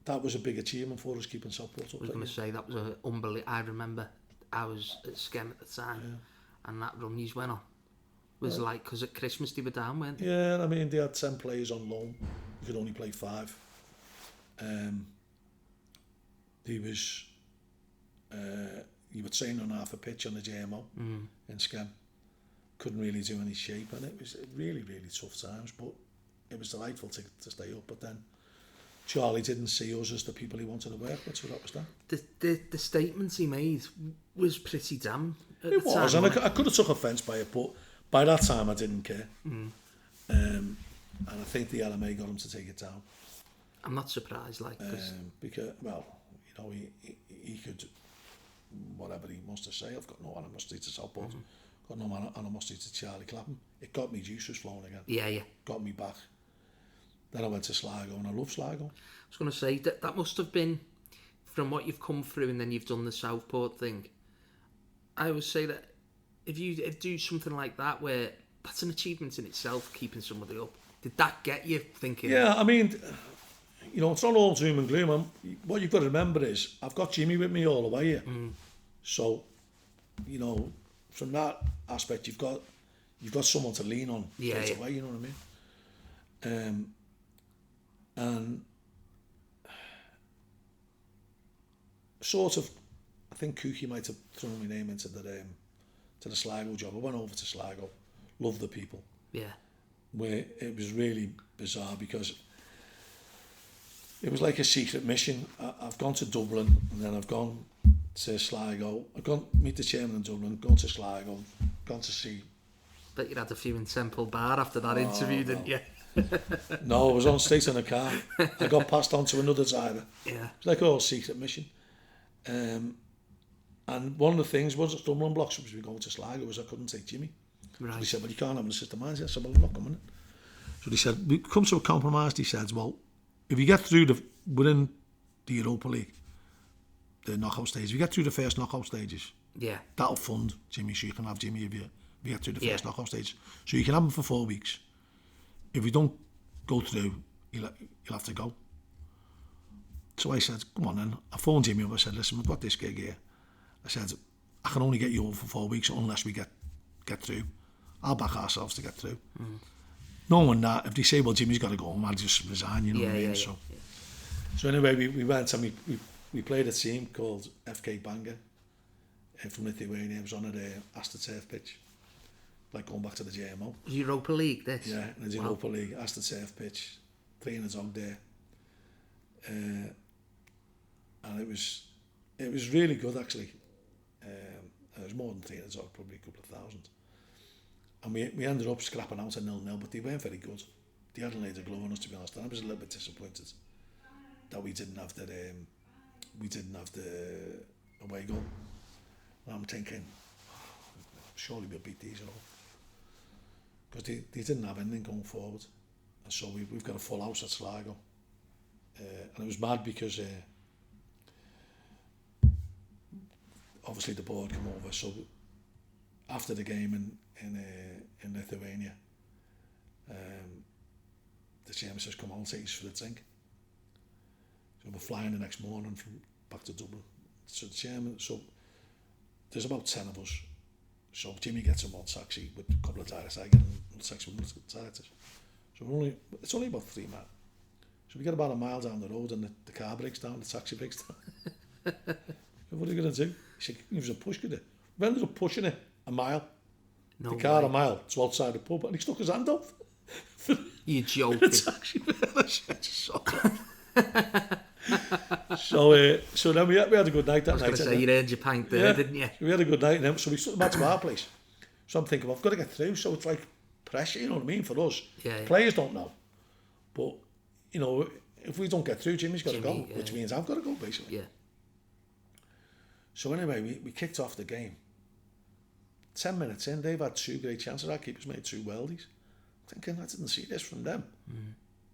Speaker 2: that was a big achievement for us, keeping Southport up.
Speaker 3: I was going to say, that was an unbelievable. I remember I was at Skem at the time, and that run you went on was like, because at Christmas they were down, weren't they?
Speaker 2: Yeah, I mean, they had 10 players on loan. You could only play 5. There was, you were training on half a pitch on the JMO in Skem. Couldn't really do any shape, and it was really, really tough times, but it was delightful to stay up. But then Charlie didn't see us as the people he wanted to work with, so that was that.
Speaker 3: The statements he made was pretty damn.
Speaker 2: It was, and I could have took offence by it, but by that time I didn't care. And I think the LMA got him to take it down.
Speaker 3: I'm not surprised, like,
Speaker 2: because, well, you know, he could, whatever he wants to say. I've got no animosity to Southport. Got no animosity to Charlie Clapham. It got me juices flowing again.
Speaker 3: Yeah.
Speaker 2: Got me back. Then I went to Sligo, and I love Sligo.
Speaker 3: I was going to say, that must have been, from what you've come through and then you've done the Southport thing, I would say that if you do something like that, where that's an achievement in itself, keeping somebody up, did that get you thinking?
Speaker 2: Yeah, I mean, you know, it's not all doom and gloom. What you've got to remember is, I've got Jimmy with me all the way here. So, you know, from that aspect, you've got someone to lean on straight away, you know what I mean? And sort of, I think Cookie might have thrown my name into the Sligo job. I went over to Sligo, loved the people.
Speaker 3: Yeah.
Speaker 2: Where it was really bizarre because it was like a secret mission. I've gone to Dublin and then I've gone to Sligo. I've gone meet the chairman in Dublin, gone to Sligo, gone to see.
Speaker 3: Bet you had a few in Temple Bar after that interview, didn't you?
Speaker 2: No, I was on straight in a car. I got passed on to another driver.
Speaker 3: Yeah.
Speaker 2: It's like a whole secret mission. And one of the things was at stumbling blocks was we going to Sligo was I couldn't take Jimmy.
Speaker 3: Right.
Speaker 2: So he said, well, you can't have an assistant manager. I said, well, I'm not coming in. So they said, we come to a compromise. He said, well, if you get through within the Europa League, the knockout stages, if you get through the first knockout stages,
Speaker 3: Yeah.
Speaker 2: that'll fund Jimmy, so you can have Jimmy if you get through the first knockout stage. So you can have him for 4 weeks. If we don't go through, you'll have to go. So I said, come on then. I phoned Jimmy up. I said, listen, we've got this gig here. I said, I can only get you over for 4 weeks unless we get through. I'll back ourselves to get through. Knowing that, if they say, well, Jimmy's got to go home, I'll just resign, you know what I mean? So anyway, we went and we played a team called FK Banga from Lithuania. It was on a AstroTurf pitch, like going back to the JMO.
Speaker 3: Europa League, this?
Speaker 2: Yeah, in the Europa League, AstroTurf pitch, 300 dog there. And it was really good, actually. It was more than 300 dog, probably a couple of thousand. And we ended up scrapping out a 0-0, but they weren't very good. They hadn't laid a glove on us, to be honest. And I was a little bit disappointed that we didn't have the away goal. And I'm thinking, surely we'll beat these all, because they didn't have anything going forward. And so we've got a full house at Sligo. And it was mad because obviously the board came over. So after the game in Lithuania, the chairman says, come on, take us for the drink. So we're flying the next morning back to Dublin. So the chairman, so there's about 10 of us. So Jimmy gets in one taxi with a couple of directors. I get in a taxi with directors. So it's only about 3 miles. So we get about a mile down the road and the car breaks down, the taxi breaks down. What are you going to do? He said, give us a push, could it? We ended up pushing it a mile.
Speaker 3: No
Speaker 2: the car
Speaker 3: way.
Speaker 2: a mile to outside the pub, and he stuck his hand out.
Speaker 3: You joking?
Speaker 2: The taxi. So then we had a good night that night.
Speaker 3: I was going to say, you earned your pint there, didn't you?
Speaker 2: We had a good night, and then, so we took them back to our place. So I'm thinking, well, I've got to get through, so it's like pressure, you know what I mean, for us.
Speaker 3: Yeah.
Speaker 2: Players don't know. But, you know, if we don't get through, Jimmy's got to go, which means I've got to go, basically.
Speaker 3: Yeah.
Speaker 2: So anyway, we kicked off the game. 10 minutes in, they've had 2 great chances. Our keeper's made 2 weldies. Thinking, I didn't see this from them.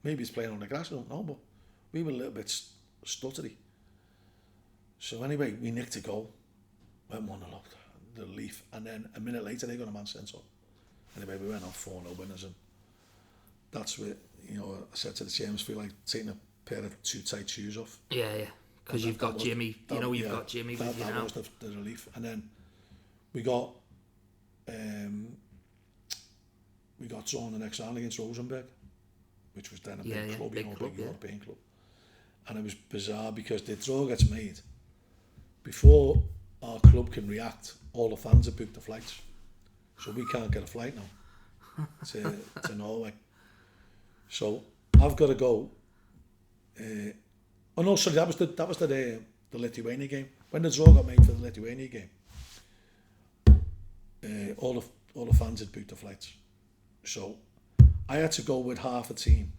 Speaker 2: Maybe he's playing on the grass, I don't know, but we were a little bit stuttery. So anyway, we nicked a goal, went 1-0 up the Leaf, and then a minute later they got a man sent up. Anyway, we went off 4-0 winners, and that's where, you know, I said to the chairman, I feel like taking a pair of too tight shoes off.
Speaker 3: Yeah, because you've got Jimmy, you've got Jimmy with you now. That
Speaker 2: was the relief. And then we got drawn the next round against Rosenborg, which was then a big club, big European club. And it was bizarre because the draw gets made before our club can react. All the fans have booked the flights, so we can't get a flight now to Norway. So I've got to go. Oh no, sorry, that was the Lithuania game. When the draw got made for the Lithuania game, all the fans had booked the flights, so I had to go with half a team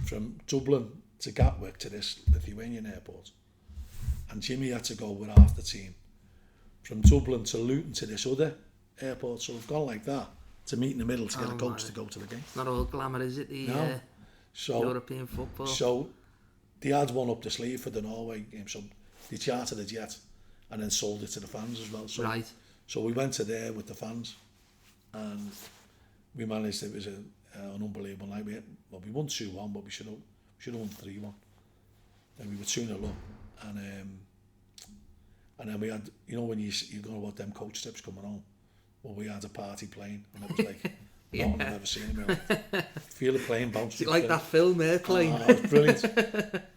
Speaker 2: from Dublin to Gatwick to this Lithuanian airport, and Jimmy had to go with half the team from Dublin to Luton to this other airport. So we've gone like that to meet in the middle to get a coach to go to the game.
Speaker 3: Not all glamour, is it?
Speaker 2: No.
Speaker 3: European football.
Speaker 2: So they had one up the sleeve for the Norway game. So they chartered a jet and then sold it to the fans as well. So,
Speaker 3: right.
Speaker 2: So we went to there with the fans, and we managed. It was an unbelievable night. We won 2-1, but we should have won 3-1. And we were 2-0 up, and then we had, you know, when you go about them coach trips coming home, well, we had a party plane, and it was like Not I've ever seen in my life. Feel the plane bounce.
Speaker 3: Is it like that film, Airplane?
Speaker 2: Oh, it's brilliant.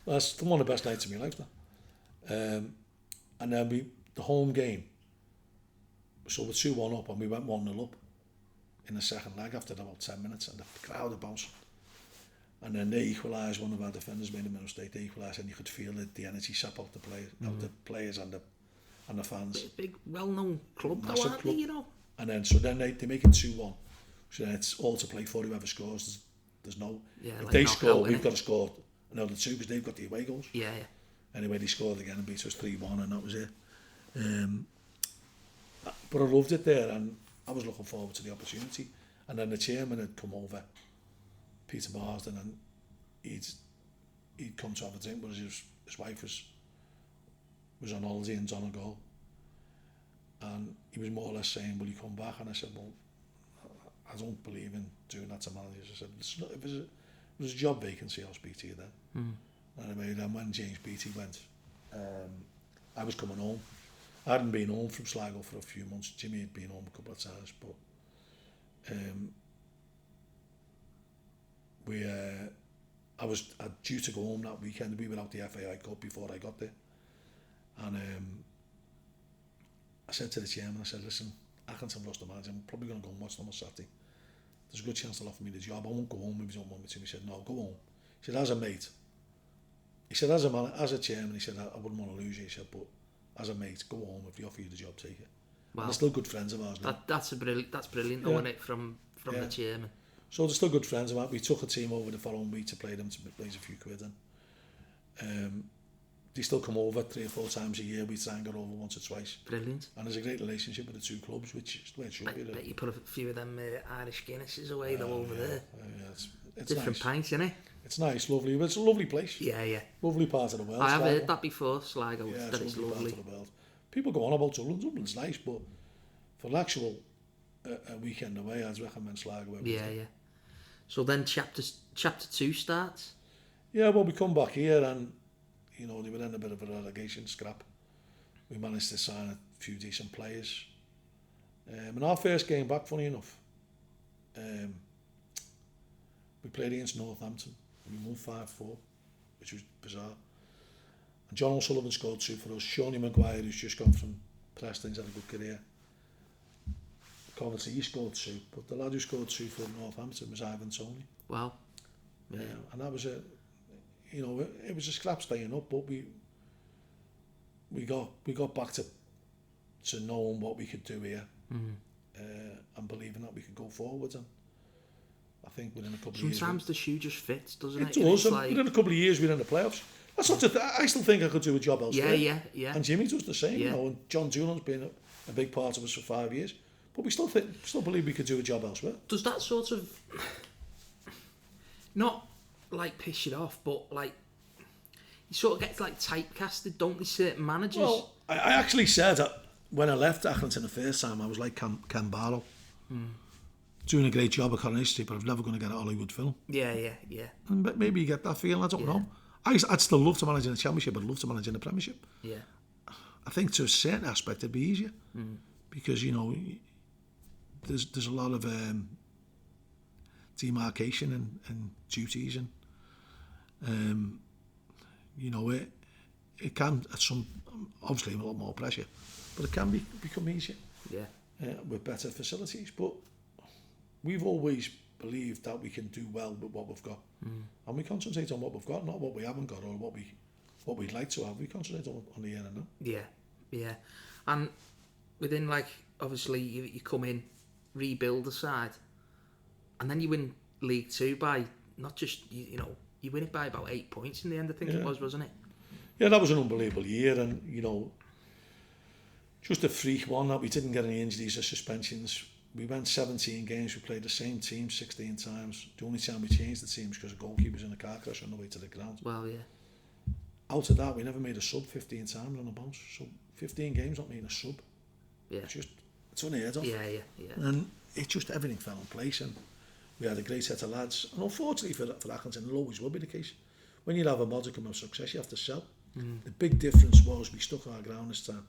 Speaker 2: That's one of the best nights of my life, that. And then the home game, so we're 2-1 up and we went 1-0 up in the second leg after about 10 minutes, and the crowd are bouncing. And then they equalised, one of our defenders made a mistake, they equalised, and you could feel the energy sap out the players and the fans.
Speaker 3: It's a big, well-known club, though,
Speaker 2: Massive
Speaker 3: aren't
Speaker 2: club.
Speaker 3: they, you know?
Speaker 2: And then, so then they make it 2-1. So then it's all to play for, whoever scores. There's no... if
Speaker 3: like
Speaker 2: they score,
Speaker 3: knockout,
Speaker 2: we've
Speaker 3: innit?
Speaker 2: got to score another 2 because they've got the away goals.
Speaker 3: Yeah.
Speaker 2: Anyway, they scored again and beat us 3-1, and that was it. But I loved it there, and I was looking forward to the opportunity. And then the chairman had come over, Peter Marsden, and he'd come to have a drink, but his wife was on holiday in Donegal, and he was more or less saying, will you come back? And I said, well, I don't believe in doing that to managers. I said, if it was a job vacancy, I'll speak to you then. Anyway, then when James Beattie went, I was coming home. I hadn't been home from Sligo for a few months. Jimmy had been home a couple of times, but I was due to go home that weekend. We were out the FAI Cup before I got there, and I said to the chairman, I said, listen, Accrington lost the manager, I'm probably going to go and watch them on Saturday. There's a good chance they'll offer me the job. I won't go home if you don't want me to. He said, no, go home. He said, as a mate. He said, as a chairman, he said, I wouldn't want to lose you. He said, but as a mate, go home. If they offer you the job, take it. Wow. And they're still good friends of ours now.
Speaker 3: That's brilliant, though, isn't it, from the chairman.
Speaker 2: So they're still good friends of ours. We took a team over the following week to play them, to raise a few quid in. They still come over 3 or 4 times a year. We try and get over once or twice.
Speaker 3: Brilliant.
Speaker 2: And there's a great relationship with the two clubs, which is the way it should be.
Speaker 3: Bet you put a few of them Irish Guinnesses away though over there.
Speaker 2: It's
Speaker 3: different
Speaker 2: nice.
Speaker 3: pints, innit?
Speaker 2: It's nice, lovely. It's a lovely place.
Speaker 3: Yeah.
Speaker 2: Lovely part of the world.
Speaker 3: I have
Speaker 2: Sligo.
Speaker 3: heard that before, Sligo.
Speaker 2: Yeah,
Speaker 3: that it's lovely.
Speaker 2: Part of the world. People go on about Dublin. Dublin's nice, but for an actual weekend away, I'd recommend Sligo.
Speaker 3: Yeah. So then chapter 2 starts.
Speaker 2: Yeah, well, we come back here and, you know, they were in a bit of a relegation scrap. We managed to sign a few decent players. And our first game back, funny enough, we played against Northampton. We won 5-4, which was bizarre. And John O'Sullivan scored 2 for us. Shawnee Maguire, who's just gone from Preston, he's had a good career. Coventry, he scored 2, but the lad who scored 2 for Northampton was Ivan Toney.
Speaker 3: Wow.
Speaker 2: Yeah. And that was it was a scrap staying up, but we got back to knowing what we could do here, and believing that we could go forward. And I think within a couple of years,
Speaker 3: sometimes the shoe just fits, doesn't it?
Speaker 2: It does. Within a couple of years, we're in the playoffs. That's not I still think I could do a job elsewhere.
Speaker 3: Yeah.
Speaker 2: And Jimmy does the same, you know. And John Doolan's been a big part of us for 5 years, but we still believe we could do a job elsewhere.
Speaker 3: Does that sort of not like piss you off, but like you sort of get like typecasted, don't they, certain managers?
Speaker 2: Well, I actually said that when I left Accrington the first time, I was like Ken Barlow. Doing a great job at Coronation Street, but I'm never going to get a Hollywood film.
Speaker 3: Yeah.
Speaker 2: And maybe you get that feeling, I don't know. I'd still love to manage in the Championship, I'd love to manage in the Premiership.
Speaker 3: Yeah.
Speaker 2: I think to a certain aspect it'd be easier. Because, you know, there's a lot of demarcation and duties, and you know, it can at some, obviously a lot more pressure, but it can become easier.
Speaker 3: Yeah.
Speaker 2: With better facilities, but we've always believed that we can do well with what we've got, and we concentrate on what we've got, not what we haven't got or what we'd like to have. We concentrate on the here and now.
Speaker 3: Yeah. And within, like, obviously you come in, rebuild the side, and then you win League 2 by not just you know, you win it by about 8 points in the end. I think it was, wasn't it?
Speaker 2: Yeah, that was an unbelievable year, and you know, just a freak one that we didn't get any injuries or suspensions. We went 17 games, we played the same team 16 times. The only time we changed the team was because a goalkeeper was in a car crash on the way to the ground.
Speaker 3: Well, yeah.
Speaker 2: Out of that, we never made a sub 15 times on a bounce. So 15 games not making a sub.
Speaker 3: Yeah.
Speaker 2: It's unheard of.
Speaker 3: Yeah.
Speaker 2: And it just, everything fell in place, and we had a great set of lads. And unfortunately for Accrington, it always will be the case. When you have a modicum of success, you have to sell. The big difference was we stuck our ground this time.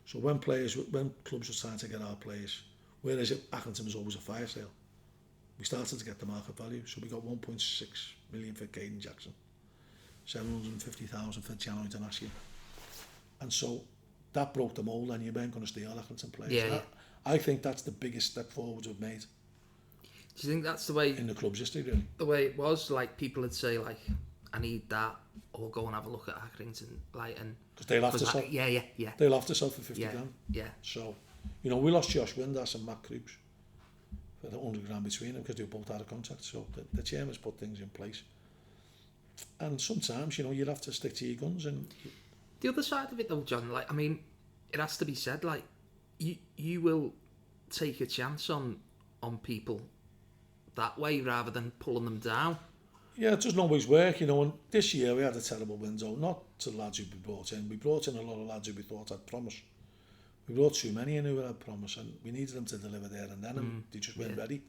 Speaker 2: So when clubs were trying to get our players, whereas Accrington was always a fire sale, we started to get the market value. So we got 1.6 million for Caden Jackson, 750,000 for Jano International. And so that broke the mould, and you weren't going to steal Accrington players.
Speaker 3: Yeah, yeah.
Speaker 2: I think that's the biggest step forward we've made
Speaker 3: Do you think that's the way
Speaker 2: in the club's history, really.
Speaker 3: the way it was? Like people would say, like, I need that, or go and have a look at Accrington, like, and
Speaker 2: Because they'll have to sell.
Speaker 3: yeah.
Speaker 2: They'll have to sell for 50 grand.
Speaker 3: Yeah.
Speaker 2: So, you know, we lost Josh Windass and Matt Cruz for the 100 grand between them because they were both out of contract. So the chairman's put things in place. And sometimes, you know, you'd have to stick to your guns. And
Speaker 3: The other side of it, though, John, like, I mean, it has to be said, like, you will take a chance on people that way rather than pulling them down.
Speaker 2: yeah, it doesn't always work, you know. And this year we had a terrible window, not to the lads who we brought in. We brought in a lot of lads who we thought had promise. We brought too many in who had promise, and we needed them to deliver there and then, and they just weren't ready.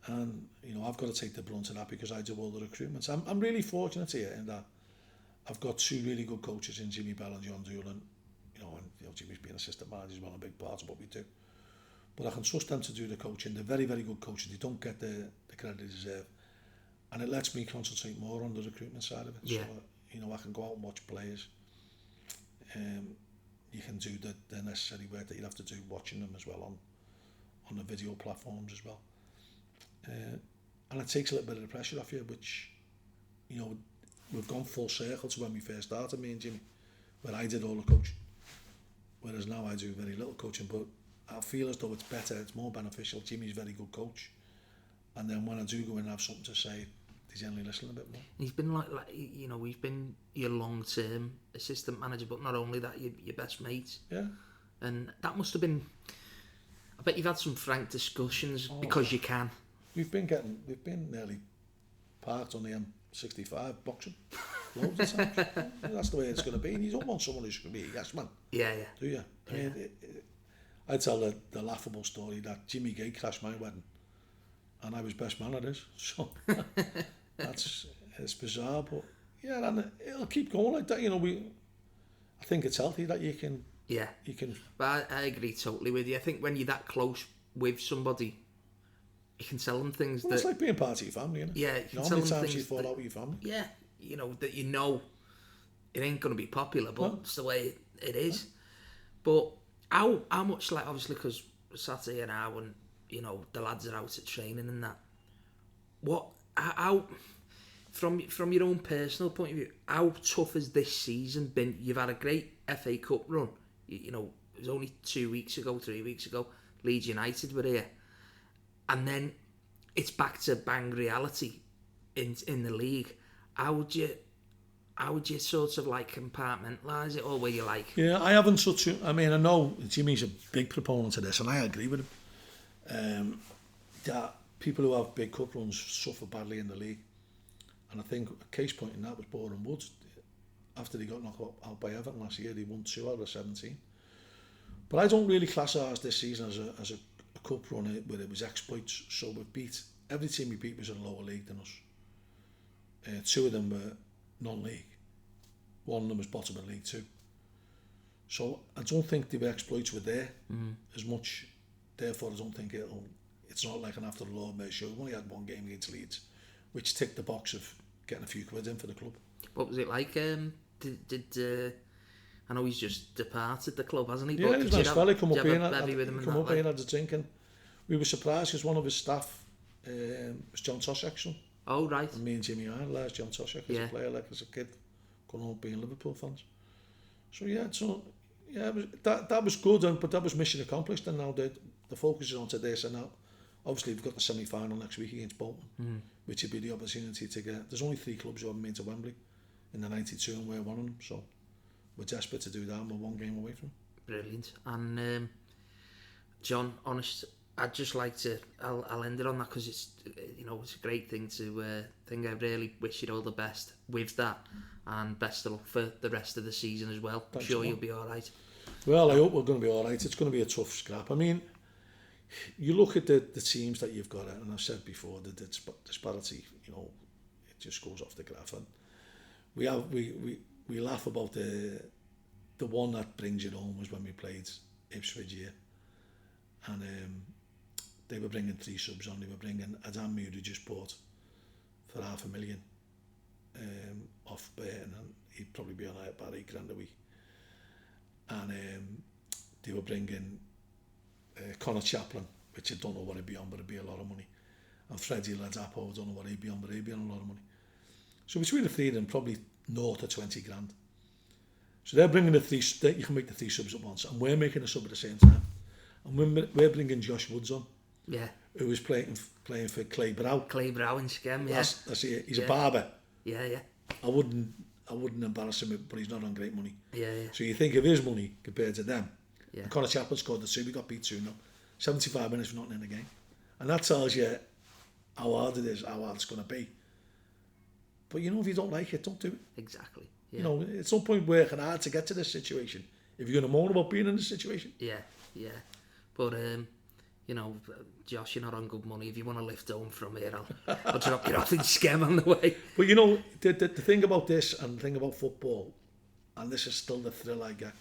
Speaker 2: And, you know, I've got to take the brunt of that because I do all the recruitments. I'm really fortunate here in that I've got two really good coaches in Jimmy Bell and John Doolan. You know, Jimmy's been assistant manager as well, a big part of what we do. But I can trust them to do the coaching. They're very, very good coaches. They don't get the credit they deserve. And it lets me concentrate more on the recruitment side of it.
Speaker 3: Yeah.
Speaker 2: So, you know, I can go out and watch players. You can do the necessary work that you have to do watching them as well on the video platforms as well. And it takes a little bit of the pressure off you, which, you know, we've gone full circle to when we first started, me and Jimmy, where I did all the coaching. Whereas now I do very little coaching, but I feel as though it's better, it's more beneficial. Jimmy's a very good coach. And then when I do go in and have something to say, they generally listen a bit more.
Speaker 3: He's been like you know, he's been your long-term assistant manager, but not only that, your best mate.
Speaker 2: Yeah.
Speaker 3: And that must have been, I bet you've had some frank discussions because you can.
Speaker 2: We've been nearly parked on the M65 boxing. Loads of times. That's the way it's going to be. And you don't want someone who's going to be a yes man.
Speaker 3: Yeah.
Speaker 2: Do you? I mean, I tell the laughable story that Jimmy Gay crashed my wedding and I was best man at his. So it's bizarre, but yeah, and it'll keep going like that. You know, I think it's healthy that you can.
Speaker 3: Yeah.
Speaker 2: You can.
Speaker 3: But I agree totally with you. I think when you're that close with somebody, you can tell them things that...
Speaker 2: It's like being part of your family, isn't it?
Speaker 3: Yeah,
Speaker 2: you know how many times you fall out with your family?
Speaker 3: Yeah, you know, that you know it ain't going to be popular, but it's the way it is. But how much, like, obviously, because we're sat here now and, you know, the lads are out at training and that, how from your own personal point of view, how tough has this season been? You've had a great FA Cup run. You know, it was only 3 weeks ago, Leeds United were here. And then it's back to bang reality in the league. How would you sort of like compartmentalise it, or were you like...
Speaker 2: Yeah, I haven't I mean, I know Jimmy's a big proponent of this, and I agree with him. That people who have big cup runs suffer badly in the league. And I think a case point in that was Boreham Woods. After they got knocked out by Everton last year, they won 2 out of 17. But I don't really class ours this season as a cup run where it was exploits. So we beat, every team we beat was in a lower league than us. 2 of them were non-league. 1 of them was bottom of League 2. So I don't think the exploits were there as much. Therefore, I don't think it's not like an after the law measure. We only had 1 game against Leeds, which ticked the box of getting a few quid in for the club.
Speaker 3: What was it like? I know he's just departed the club, hasn't he?
Speaker 2: Yeah, he's a nice fella. Come up here and had a drink, and we were surprised because one of his staff was John Toshek.
Speaker 3: Oh, right.
Speaker 2: And me and Jimmy idolized John Toshek as a player, like as a kid, growing up being Liverpool fans. So that was good, but that was mission accomplished. And now the focus is on to this, and now obviously we've got the semi-final next week against Bolton, which would be the opportunity to get. There's only 3 clubs who haven't been to Wembley in the '92, and we're one of them. So we're desperate to do that, and we're 1 game away from.
Speaker 3: Brilliant. And John, honest, I'd just like to. I'll end it on that because it's it's a great thing to think. I really wish you all the best with that, and best of luck for the rest of the season as well. I'm sure you'll be all right.
Speaker 2: Well, I hope we're going to be all right. It's going to be a tough scrap. I mean, you look at the teams that you've got, and I've said before that the disparity, it just goes off the graph. And we laugh about the one that brings it home was when we played Ipswich here, and they were bringing 3 subs on. They were bringing Adam Muir, who just bought for $500,000 off Burton, and he'd probably be on about $8,000 a week. And they were bringing Connor Chaplin, which I don't know what he'd be on, but it'd be a lot of money. And Freddie Ladapo, I don't know what he'd be on, but he'd be on a lot of money. So between the 3 of them, probably north of 20 grand. So they're bringing the 3, you can make the 3 subs at once, and we're making a sub at the same time. And we're bringing Josh Woods on, who was playing for Clay Brow.
Speaker 3: Clay Brow in Skem, yeah.
Speaker 2: That's it. He's a barber.
Speaker 3: Yeah.
Speaker 2: I wouldn't embarrass him, but he's not on great money.
Speaker 3: Yeah.
Speaker 2: So you think of his money compared to them.
Speaker 3: Yeah.
Speaker 2: And Connor Chaplin scored the 2, we got beat 2-0. 75 minutes for nothing in the game. And that tells you how hard it is, how hard it's going to be. But you know, if you don't like it, don't do it.
Speaker 3: Exactly. Yeah.
Speaker 2: You know, at some point working hard to get to this situation. If you're going to moan about being in this situation.
Speaker 3: Yeah. But, you know, Josh, you're not on good money. If you want to lift home from here, I'll drop you off in Skem on the way.
Speaker 2: But you know, the thing about this and the thing about football, and this is still the thrill I get,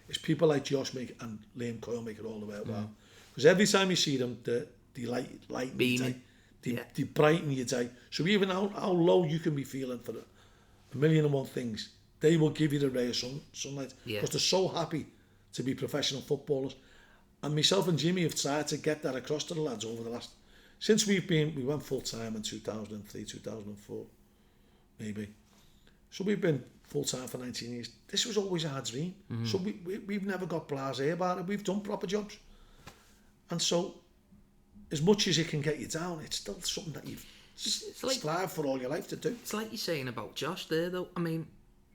Speaker 2: is people like Josh and Liam Coyle make it all the way well. Because every time you see them, they lighten your day. They brighten your day. So even how low you can be feeling for a million and one things, they will give you the ray of sunlight. Because they're so happy to be professional footballers. And myself and Jimmy have tried to get that across to the lads over the last... Since we went full-time in 2003, 2004, maybe. So we've been full-time for 19 years. This was always our dream. So we've never got blasé about it. We've done proper jobs. And so, as much as it can get you down, it's still something that you've strive for all your life to do.
Speaker 3: It's like you're saying about Josh there, though. I mean,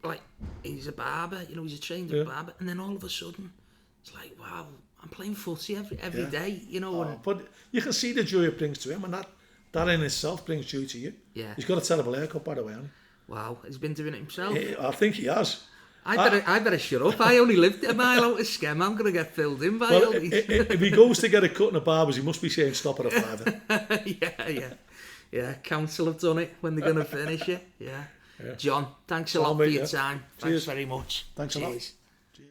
Speaker 3: like, he's a barber, you know, he's a trained barber, and then all of a sudden, it's like, wow, I'm playing footy every day, you know.
Speaker 2: But you can see the joy it brings to him, and that in itself brings joy to you.
Speaker 3: Yeah.
Speaker 2: He's got a terrible haircut, by the way, hasn't he?
Speaker 3: Wow, he's been doing it himself.
Speaker 2: I think he has.
Speaker 3: I better shut up. I only lived a mile out of Skem. I'm going to get filled in by all these.
Speaker 2: If he goes to get a cut in a barber's, he must be saying stop at a £5.
Speaker 3: Yeah, council have done it when they're going to finish it. Yeah. John, thanks a lot for your time. Thanks very much.
Speaker 2: Thanks a lot.